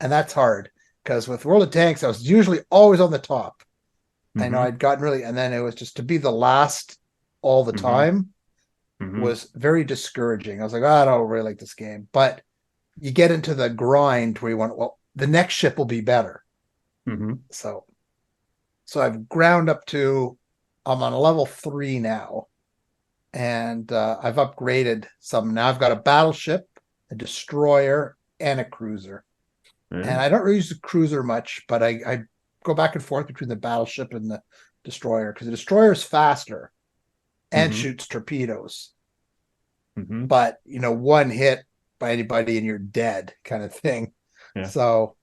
and that's hard because with World of Tanks, I was usually always on the top. I know Hmm. I'd gotten really, and then it was just to be the last all the Hmm. time Hmm. was very discouraging. I was like, oh, I don't really like this game. But you get into the grind where you want, well, the next ship will be better. Hmm. So, so I've ground up to, I'm on level 3 now, and I've upgraded some. Now I've got a battleship, a destroyer, and a cruiser. Yeah. And I don't really use the cruiser much, but I go back and forth between the battleship and the destroyer because the destroyer is faster and Hmm. shoots torpedoes. Hmm. But one hit by anybody and you're dead kind of thing. Yeah. So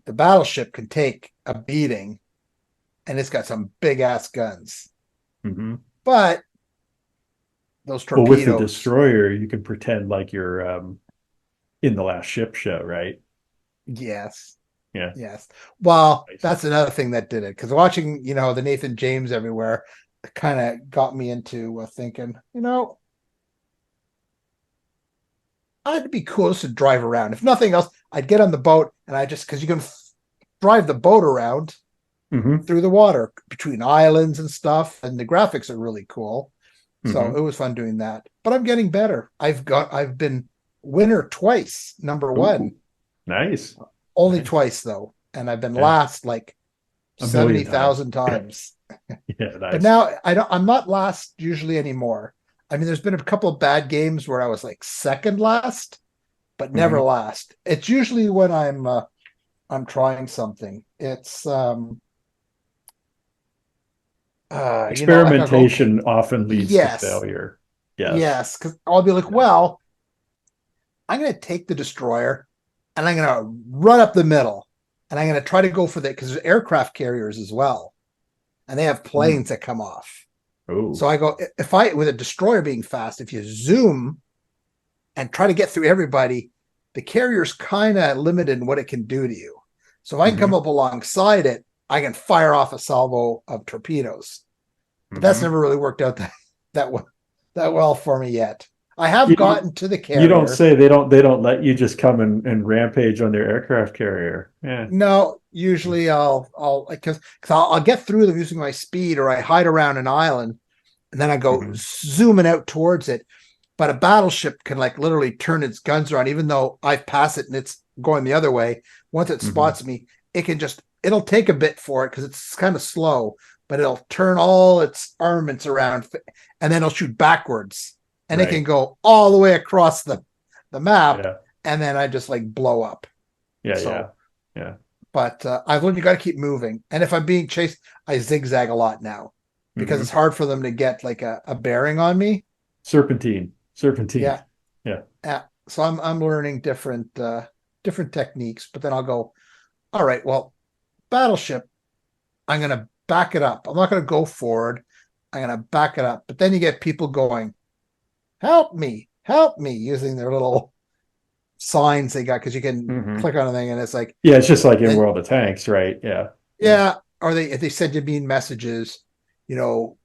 the battleship can take a beating, and it's got some big ass guns. Hmm. But those Well, with the torpedoes, destroyer, you can pretend like you're in the last ship show, right? yes, Yeah. yes. Well, Nice. that's another thing that did it, because watching, the Nathan James everywhere kind of got me into thinking, I'd be cool just to drive around. If nothing else, I'd get on the boat and I just, because you can drive the boat around Hmm. through the water between islands and stuff, and the graphics are really cool. So Hmm. it was fun doing that. But I'm getting better. I've been winner twice, number one, Ooh, nice. only Nice. twice though, and I've been Yeah. last like A million times. 70,000 times. Yeah, But nice. now I'm not last usually anymore. I mean, there's been a couple of bad games where I was like second last, but never Hmm. last. It's usually when I'm trying something. It's like I go, okay, Experimentation often leads to yes, failure. Yes. yes, because I'll be like, Yeah. well, I'm going to take the destroyer and I'm going to run up the middle and I'm going to try to go for the, because there's aircraft carriers as well, and they have Hmm. planes that come off. Oh. So I go, if I, with a destroyer being fast, if you zoom and try to get through everybody, the carrier's kind of limited in what it can do to you. So if I can come Hmm. up alongside it, I can fire off a salvo of torpedoes. But that's Hmm. never really worked out that that well for me yet. I have You, gotten to the you don't carrier. say they don't let you just come and rampage on their aircraft carrier. Yeah. No, usually I'll because I'll get through them using my speed, or I hide around an island and then I go Hmm. zooming out towards it. But a battleship can like literally turn its guns around, even though I've passed it and it's going the other way. Once it Hmm. spots me, it'll take a bit for it because it's kind of slow, but it'll turn all its armaments around and then it'll shoot backwards. And it can Right. go all the way across the map, Yeah. and then I just like blow up. Yeah. Yeah. So, Yeah. but I've learned you got to keep moving. And if I'm being chased, I zigzag a lot now because it's Hmm. hard for them to get like a bearing on me. Serpentine. Serpentine. Yeah, Yeah. yeah. So I'm learning different techniques. But then I'll go, all right, well, battleship, I'm gonna back it up. I'm not gonna go forward. I'm gonna back it up. But then you get people going, help me, using their little signs they got, because you can Hmm. click on a thing and it's like, Yeah. It's just like in then World of Tanks, right? Yeah. Yeah. yeah, or if they send you mean messages, you know,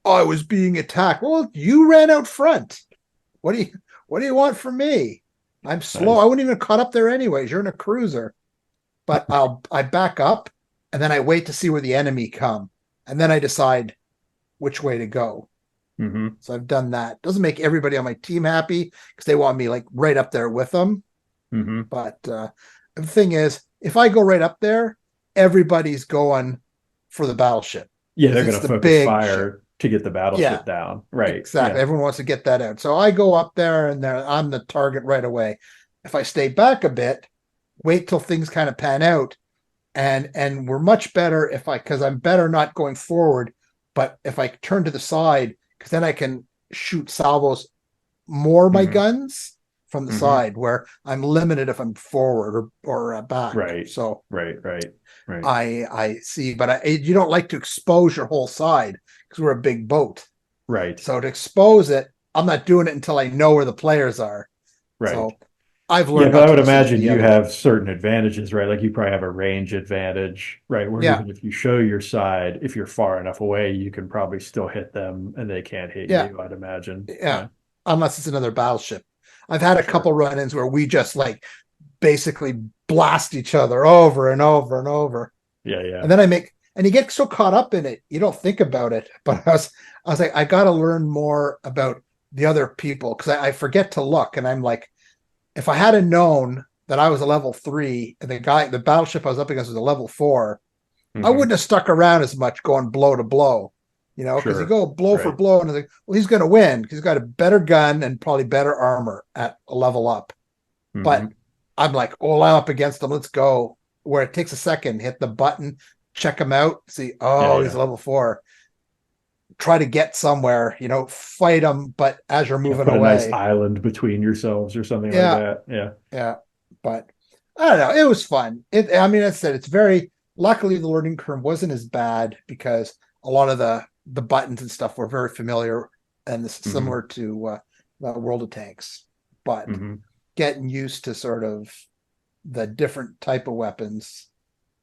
oh, I was being attacked. Well, you ran out front. What do you what do you want from me? I'm slow. I Nice. wouldn't even caught up there anyways. You're in a cruiser. But I back up and then I wait to see where the enemy come. And then I decide which way to go. Hmm. So I've done that. Doesn't make everybody on my team happy because they want me like right up there with them. Hmm. But the thing is, if I go right up there, everybody's going for the battleship Yeah. because They're it's going to the focus big ship. fire to get the Yeah, battleship down. Right. exactly. Yeah. Everyone wants to get that out. So I go up there and I'm the target right away. If I stay back a bit, wait till things kind of pan out, and we're much better if I, because I'm better not going forward, but if I turn to the side, because then I can shoot salvos more my Hmm. guns from the Hmm. side, where I'm limited if I'm forward or back. Right. So Right. Right. Right. I see, but you don't like to expose your whole side because we're a big boat. Right. So to expose it, I'm not doing it until I know where the players are. Right. So I've Yeah, learned but not I to would just look imagine the you other way. have certain advantages, right? Like you probably have a range advantage, right? Where Yeah, even if you show your side, if you're far enough away, you can probably still hit them and they can't hit yeah, you, I'd imagine. yeah. Yeah, Unless it's another battleship. I've had a sure. couple run-ins where we just like basically blast each other over and over and over. Yeah, And yeah. then and you get so caught up in it, you don't think about it. But I was like, I got to learn more about the other people because I forget to look. And I'm like, if I had known that I was a level 3 and the battleship I was up against was a level 4, I Hmm. wouldn't have stuck around as much going blow to blow, because you Sure. go blow for Right. blow and it's like, well, he's going to win because he's got a better gun and probably better armor at a level up. But Hmm. I'm like, oh, I'm up against him. Let's go. Where it takes a second, hit the button, check him out, see, Yeah, oh, he's yeah. level 4. Try to get somewhere, fight him, but as you're Yeah, moving put a nice away. island between yourselves or something like Yeah, that. Yeah. yeah. But I don't know. It was fun. I mean, I said it's very. Luckily, the learning curve wasn't as bad because a lot of the buttons and stuff were very familiar, and this is Hmm. similar to World of Tanks. But Hmm. getting used to sort of the different type of weapons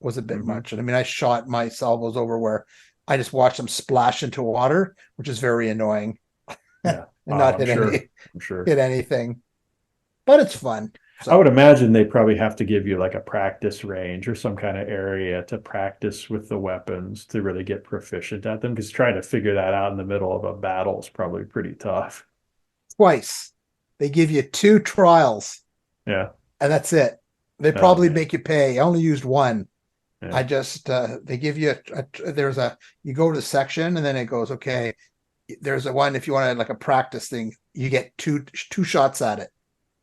was a bit Hmm. much. And I mean, I shot my salvos over where I just watched them splash into water, which is very annoying, and Yeah. Oh, not I'm hit sure. any I'm sure. hit anything. But it's fun. I would So imagine they probably have to give you like a practice range or some kind of area to practice with the weapons to really get proficient at them. Because trying to figure that out in the middle of a battle is probably pretty tough. twice they give you two trials, Yeah. and that's it. They Oh probably man. make you pay. I only used one. Yeah. I just they give you there's a you go to the section and then it goes okay. There's a one if you want to like a practice thing, you get two shots at it,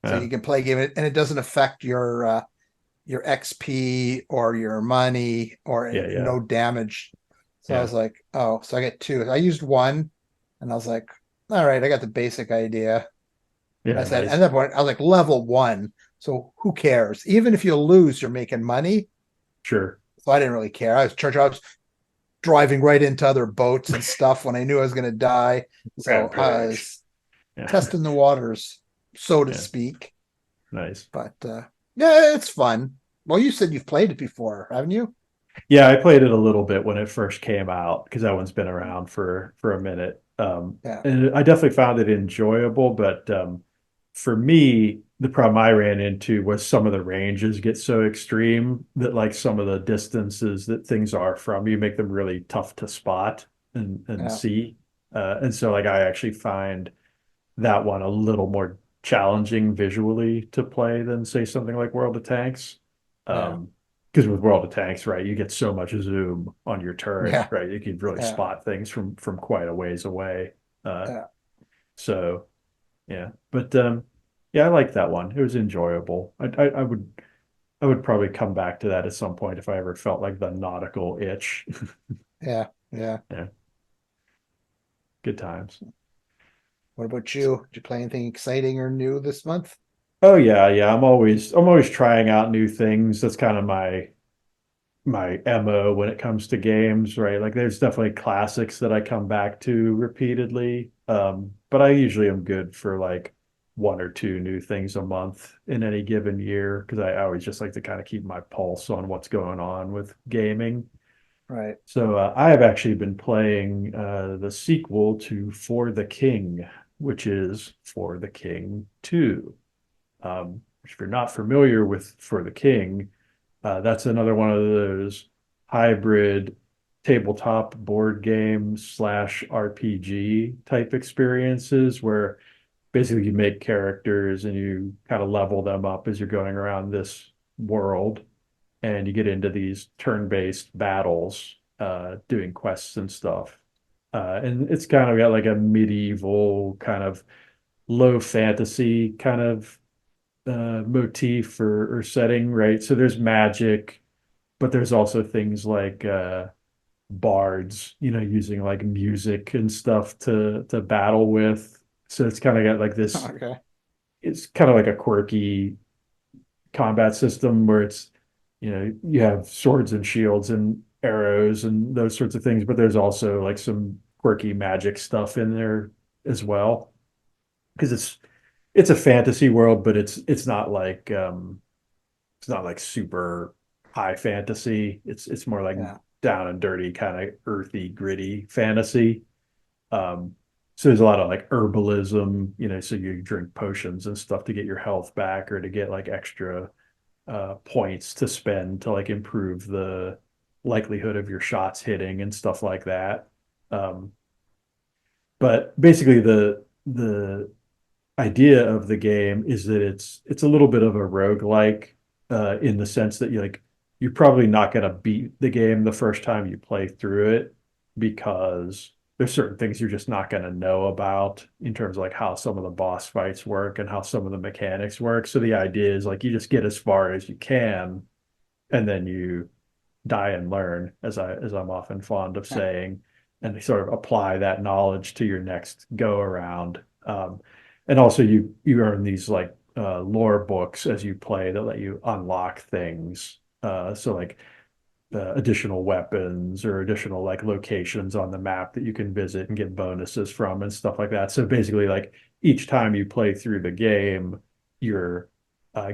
so Yeah. you can play game it, and it doesn't affect your XP or your money or Yeah. Yeah. no damage. So I Yeah. was like, oh, so I get two. I used one, and I was like, all right, I got the basic idea. I Yeah. said, at Nice. that point, I was like, level one. So who cares? Even if you lose, you're making money. Sure. So I didn't really care. I was driving right into other boats and stuff when I knew I was going to die. So I Rampage. was Yeah. testing the waters, so to Yeah. speak. Nice. But yeah, it's fun. Well, you said you've played it before, haven't you? Yeah, I played it a little bit when it first came out because that one's been around for a minute. Yeah. And I definitely found it enjoyable, but for me, the problem I ran into was some of the ranges get so extreme that like some of the distances that things are from you make them really tough to spot and Yeah. see. And so like I actually find that one a little more challenging visually to play than say something like World of Tanks. Yeah. Because with World of Tanks, right, you get so much zoom on your turret, Yeah. right? You can really Yeah. spot things from quite a ways away. Uh, Yeah. so yeah, but yeah, I like that one. It was enjoyable. I would probably come back to that at some point if I ever felt like the nautical itch. Yeah. Yeah. Yeah, good times. What about you? Did you play anything exciting or new this month? Oh yeah, yeah. I'm always trying out new things. That's kind of my MO when it comes to games, right? Like there's definitely classics that I come back to repeatedly. But I usually am good for like one or two new things a month in any given year because I always just like to kind of keep my pulse on what's going on with gaming. Right. So I have actually been playing the sequel to For the King, which is For the King 2. If you're not familiar with For the King, that's another one of those hybrid tabletop board game slash RPG type experiences where basically you make characters and you kind of level them up as you're going around this world and you get into these turn-based battles, doing quests and stuff. And it's kind of got like a medieval kind of low fantasy kind of motif or setting, right? So there's magic, but there's also things like bards, using like music and stuff to battle with. So it's kind of got like this, Okay. it's kind of like a quirky combat system where it's, you have swords and shields and arrows and those sorts of things, but there's also like some quirky magic stuff in there as well. Because it's a fantasy world, but it's not like super high fantasy. It's more like Yeah. down and dirty, kind of earthy, gritty fantasy. Um, so there's a lot of like herbalism, so you drink potions and stuff to get your health back or to get like extra points to spend to like improve the likelihood of your shots hitting and stuff like that. Um, but basically the idea of the game is that it's a little bit of a roguelike in the sense that you're probably not going to beat the game the first time you play through it because there's certain things you're just not going to know about in terms of like how some of the boss fights work and how some of the mechanics work. So the idea is like you just get as far as you can and then you die and learn, as I'm often fond of Yeah. saying, and sort of apply that knowledge to your next go around. And also you earn these like lore books as you play that let you unlock things. So like additional weapons or additional like locations on the map that you can visit and get bonuses from and stuff like that. So basically, like each time you play through the game, you're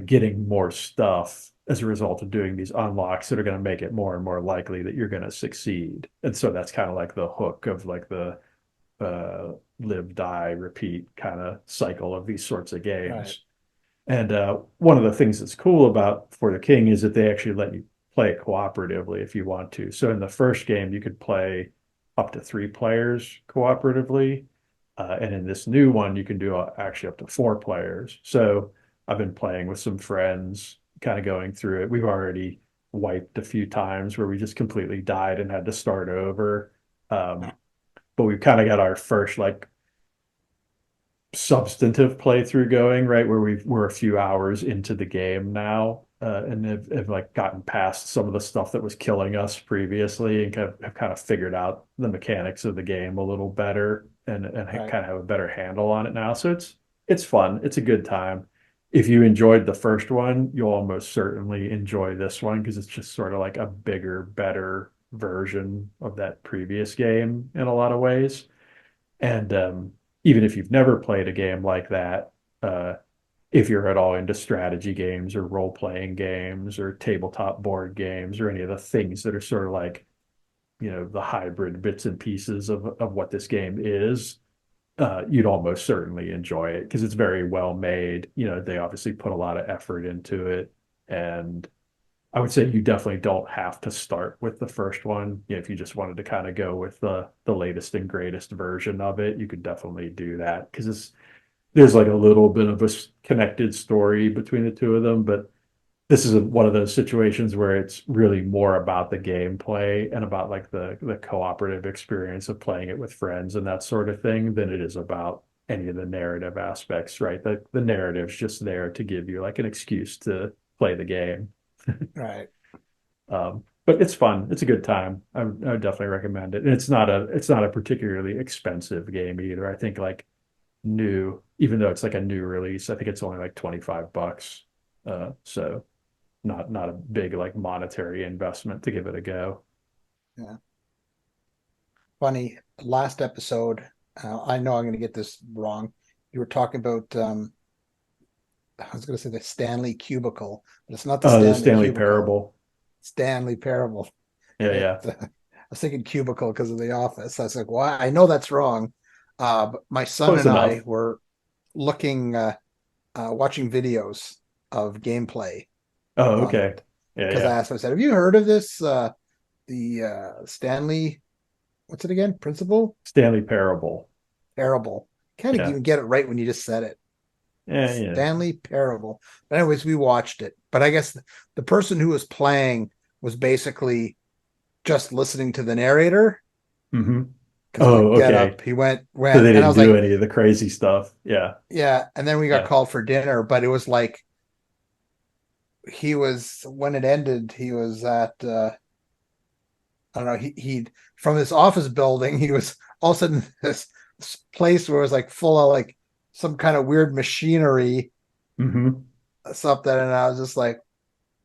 getting more stuff as a result of doing these unlocks that are going to make it more and more likely that you're going to succeed. And so that's kind of like the hook of like the live, die, repeat kind of cycle of these sorts of Right. games. And one of the things that's cool about For the King is that they actually let you play cooperatively if you want to. So in the first game, you could play up to 3 players cooperatively. And in this new one, you can do actually up to 4 players. So I've been playing with some friends, kind of going through it. We've already wiped a few times where we just completely died and had to start over. Um, but we've kind of got our first like substantive playthrough going, right? Where we're a few hours into the game now, and have like gotten past some of the stuff that was killing us previously, and have kind of figured out the mechanics of the game a little better, and Right. kind of have a better handle on it now. So it's fun. It's a good time. If you enjoyed the first one, you'll almost certainly enjoy this one because it's just sort of like a bigger, better version of that previous game in a lot of ways. And even if you've never played a game like that, uh, if you're at all into strategy games or role playing games or tabletop board games or any of the things that are sort of like, the hybrid bits and pieces of what this game is, you'd almost certainly enjoy it because it's very well made. They obviously put a lot of effort into it. And I would say you definitely don't have to start with the first one. If you just wanted to kind of go with the latest and greatest version of it, you could definitely do that because there's like a little bit of a connected story between the two of them, but this is one of those situations where it's really more about the gameplay and about like the cooperative experience of playing it with friends and that sort of thing than it is about any of the narrative aspects, right? The narrative's just there to give you like an excuse to play the game. Right. But it's fun. It's a good time. I would definitely recommend it. And it's not a particularly expensive game either. I think like new, even though it's like a new release, I think it's only like $25. So not a big like monetary investment to give it a go. Yeah. Funny. Last episode, I know I'm going to get this wrong. You were talking about, I was going to say the Stanley Cubicle, but it's not the The Stanley Stanley Cubicle. Parable. Stanley Parable. Yeah, It, yeah. I was thinking cubicle because of The Office. I was like, "Why?" I know that's wrong. But my son Close and I enough. were looking, watching videos of gameplay Oh, on okay. it Yeah, because I yeah. asked him. I said, "Have you heard of this? The Stanley, what's it again? Principle Stanley Parable. Parable. Kind of Yeah. even get it right when you just said it. Yeah, yeah. Stanley Parable." But anyways, we watched it. But I guess the person who was playing was basically just listening to the narrator Mm-hmm. because he would Oh, get okay. up, he went, So they and I didn't was do like, any of the crazy stuff. Yeah, yeah. And then we got yeah. called for dinner, but it was like he was when it ended, he was at I don't know, he'd from this office building, he was all of a sudden this place where it was like full of like some kind of weird machinery, Mm-hmm. something, and I was just like,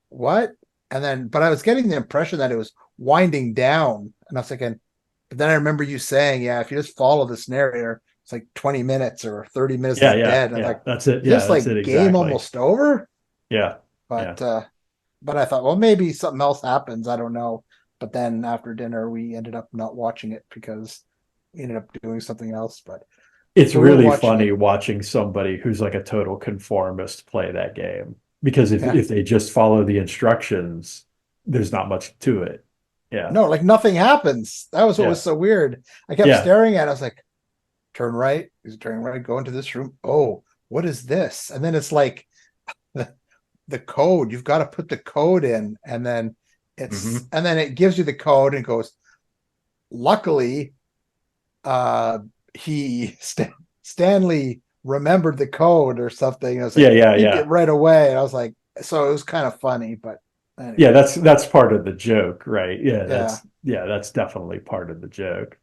what? And then but I was getting the impression that it was winding down, and I was thinking, but then I remember you saying, yeah, if you just follow this narrator, it's like 20 minutes or 30 minutes Yeah, is yeah, dead. And I'm yeah. like, That's it. is Yeah, this that's it like game exactly. almost over? Yeah, yeah. But I thought, well, maybe something else happens. I don't know. But then after dinner, we ended up not watching it because we ended up doing something else. But It's so we were really watching funny it. watching somebody who's like a total conformist play that game because if Yeah. if they just follow the instructions, there's not much to it. Yeah, No, like nothing happens. That was what yeah, was so weird. I kept yeah. staring at it. I was like, turn right. Is it turning right? Go into this room. Oh, what is this? And then it's like the code. You've got to put the code in. Hmm. And then it gives you the code and goes, luckily, uh he Stanley remembered the code or something. I was Yeah, like, yeah, beat it yeah. right away. And I was like, so it was kind of funny, but Yeah, anyway, that's part of the joke, right? Yeah, yeah, that's definitely part of the joke.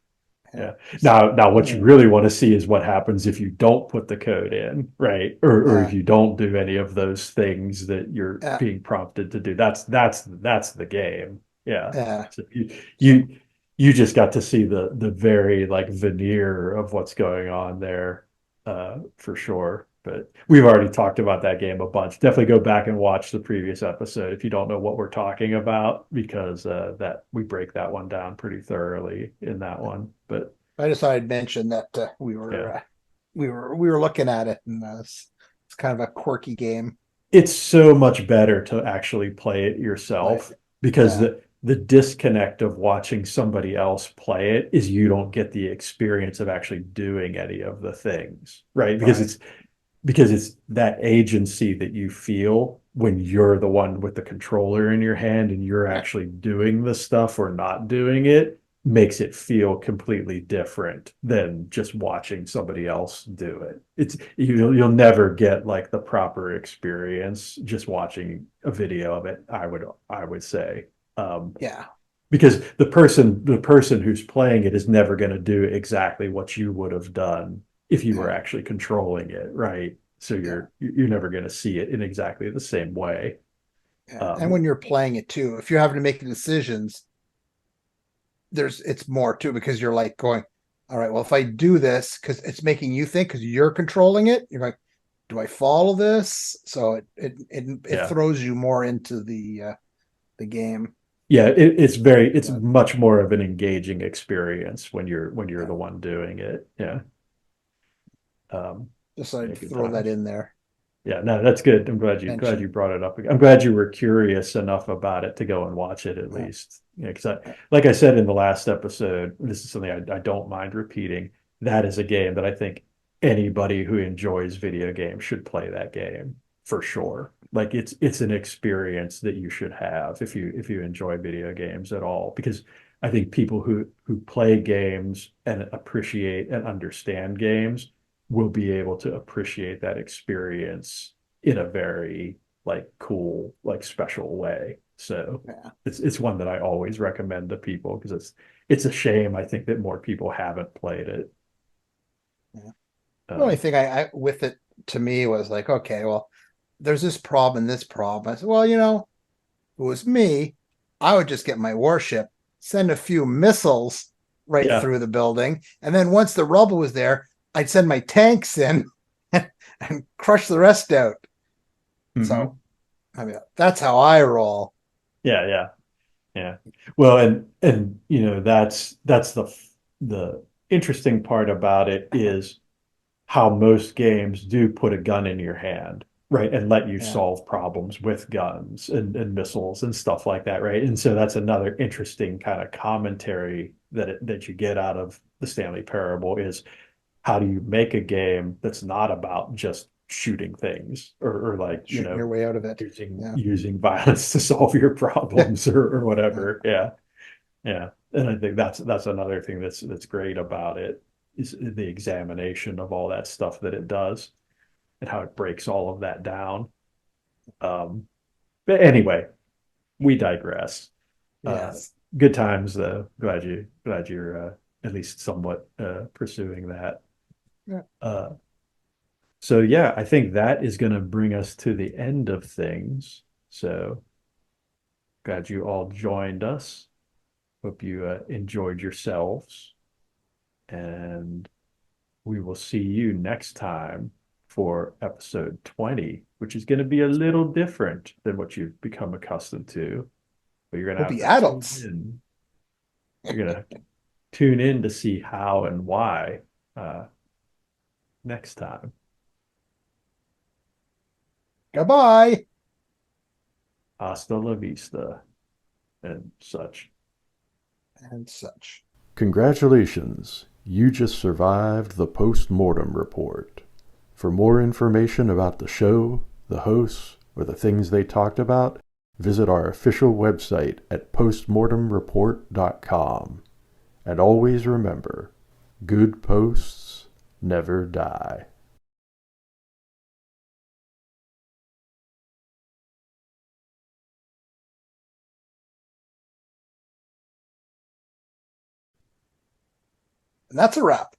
Yeah. So Now what you yeah, really want to see is what happens if you don't put the code in, right? Or if yeah, you don't do any of those things that you're yeah, being prompted to do. That's the game. Yeah. yeah. So So you just got to see the very like veneer of what's going on there, for sure. But we've already talked about that game a bunch. Definitely go back and watch the previous episode if you don't know what we're talking about, because that we break that one down pretty thoroughly in that one. But I just thought I'd mention that yeah, we were looking at it, and it's kind of a quirky game. it's so much better to actually play it Like, yourself, because yeah, the disconnect of watching somebody else play it is you don't get the experience of actually doing any of the things, right? right, Because it's that agency that you feel when you're the one with the controller in your hand and you're yeah, actually doing the stuff or not doing it, makes it feel completely different than just watching somebody else do it. It's you'll never get like the proper experience just watching a video of it, I would say. Um, yeah, because the person who's playing it is never going to do exactly what you would have done if you were yeah, actually controlling it, right? So yeah, you're never going to see it in exactly the same way. yeah. And um when you're playing it too, if you're having to make the decisions, there's it's more too because you're like going, all right, well, if I do this, because it's making you think because you're controlling it, you're like, do I follow this? So it yeah, throws you more into the game. yeah, it's But much more of an engaging experience when you're yeah, the one doing it. Yeah. um just yeah, I'd good throw that times. in there. Yeah, no, that's good. I'm glad Mention. you brought it up. I'm glad you were curious enough about it to go and watch it at Yeah, least. Yeah, because yeah, like I said in the last episode, this is something I don't mind repeating. That is a game that I think anybody who enjoys video games should play that game for sure. Like it's an experience that you should have if you enjoy video games at all. Because I think people who play games and appreciate and understand games will be able to appreciate that experience in a very like cool, like special way. So yeah. it's one that I always recommend to people because it's a shame I think that more people haven't played it. Yeah. The only Um, thing I with it to me was like, okay, well, there's this problem and this problem. I said, well, if it was me, I would just get my warship, send a few missiles right yeah. through the building, and then once the rubble was there, I'd send my tanks in and crush the rest out. So, Hmm. I mean, that's how I roll. Yeah, yeah, yeah. Well, and that's the interesting part about it is how most games do put a gun in your hand, right? And let you Yeah, solve problems with guns and missiles and stuff like that, right? And so that's another interesting kind of commentary that you get out of the Stanley Parable is how do you make a game that's not about just shooting things or like, shooting your way out of it. Yeah, using violence to solve your yeah, problems or yeah, whatever. Yeah. Yeah, and I think that's another thing that's great about it is the examination of all that stuff that it does and how it breaks all of that down. But anyway, we digress. Uh, yes, Good times though. Glad you're at least somewhat pursuing that. yeah. Uh, so yeah, I think that is going to bring us to the end of things. So glad you all joined us. Hope you enjoyed yourselves and we will see you next time for episode 20, which is going to be a little different than what you've become accustomed to. But you're going to We'll have be to tune adults. in. You're going to tune in to see how and why uh, next time. Goodbye Hasta la vista and such. and such. Congratulations, you just survived the post-mortem report. For more information about the show, the hosts, or the things they talked about, visit our official website at postmortemreport.com. And always remember, good posts never die. And that's a wrap.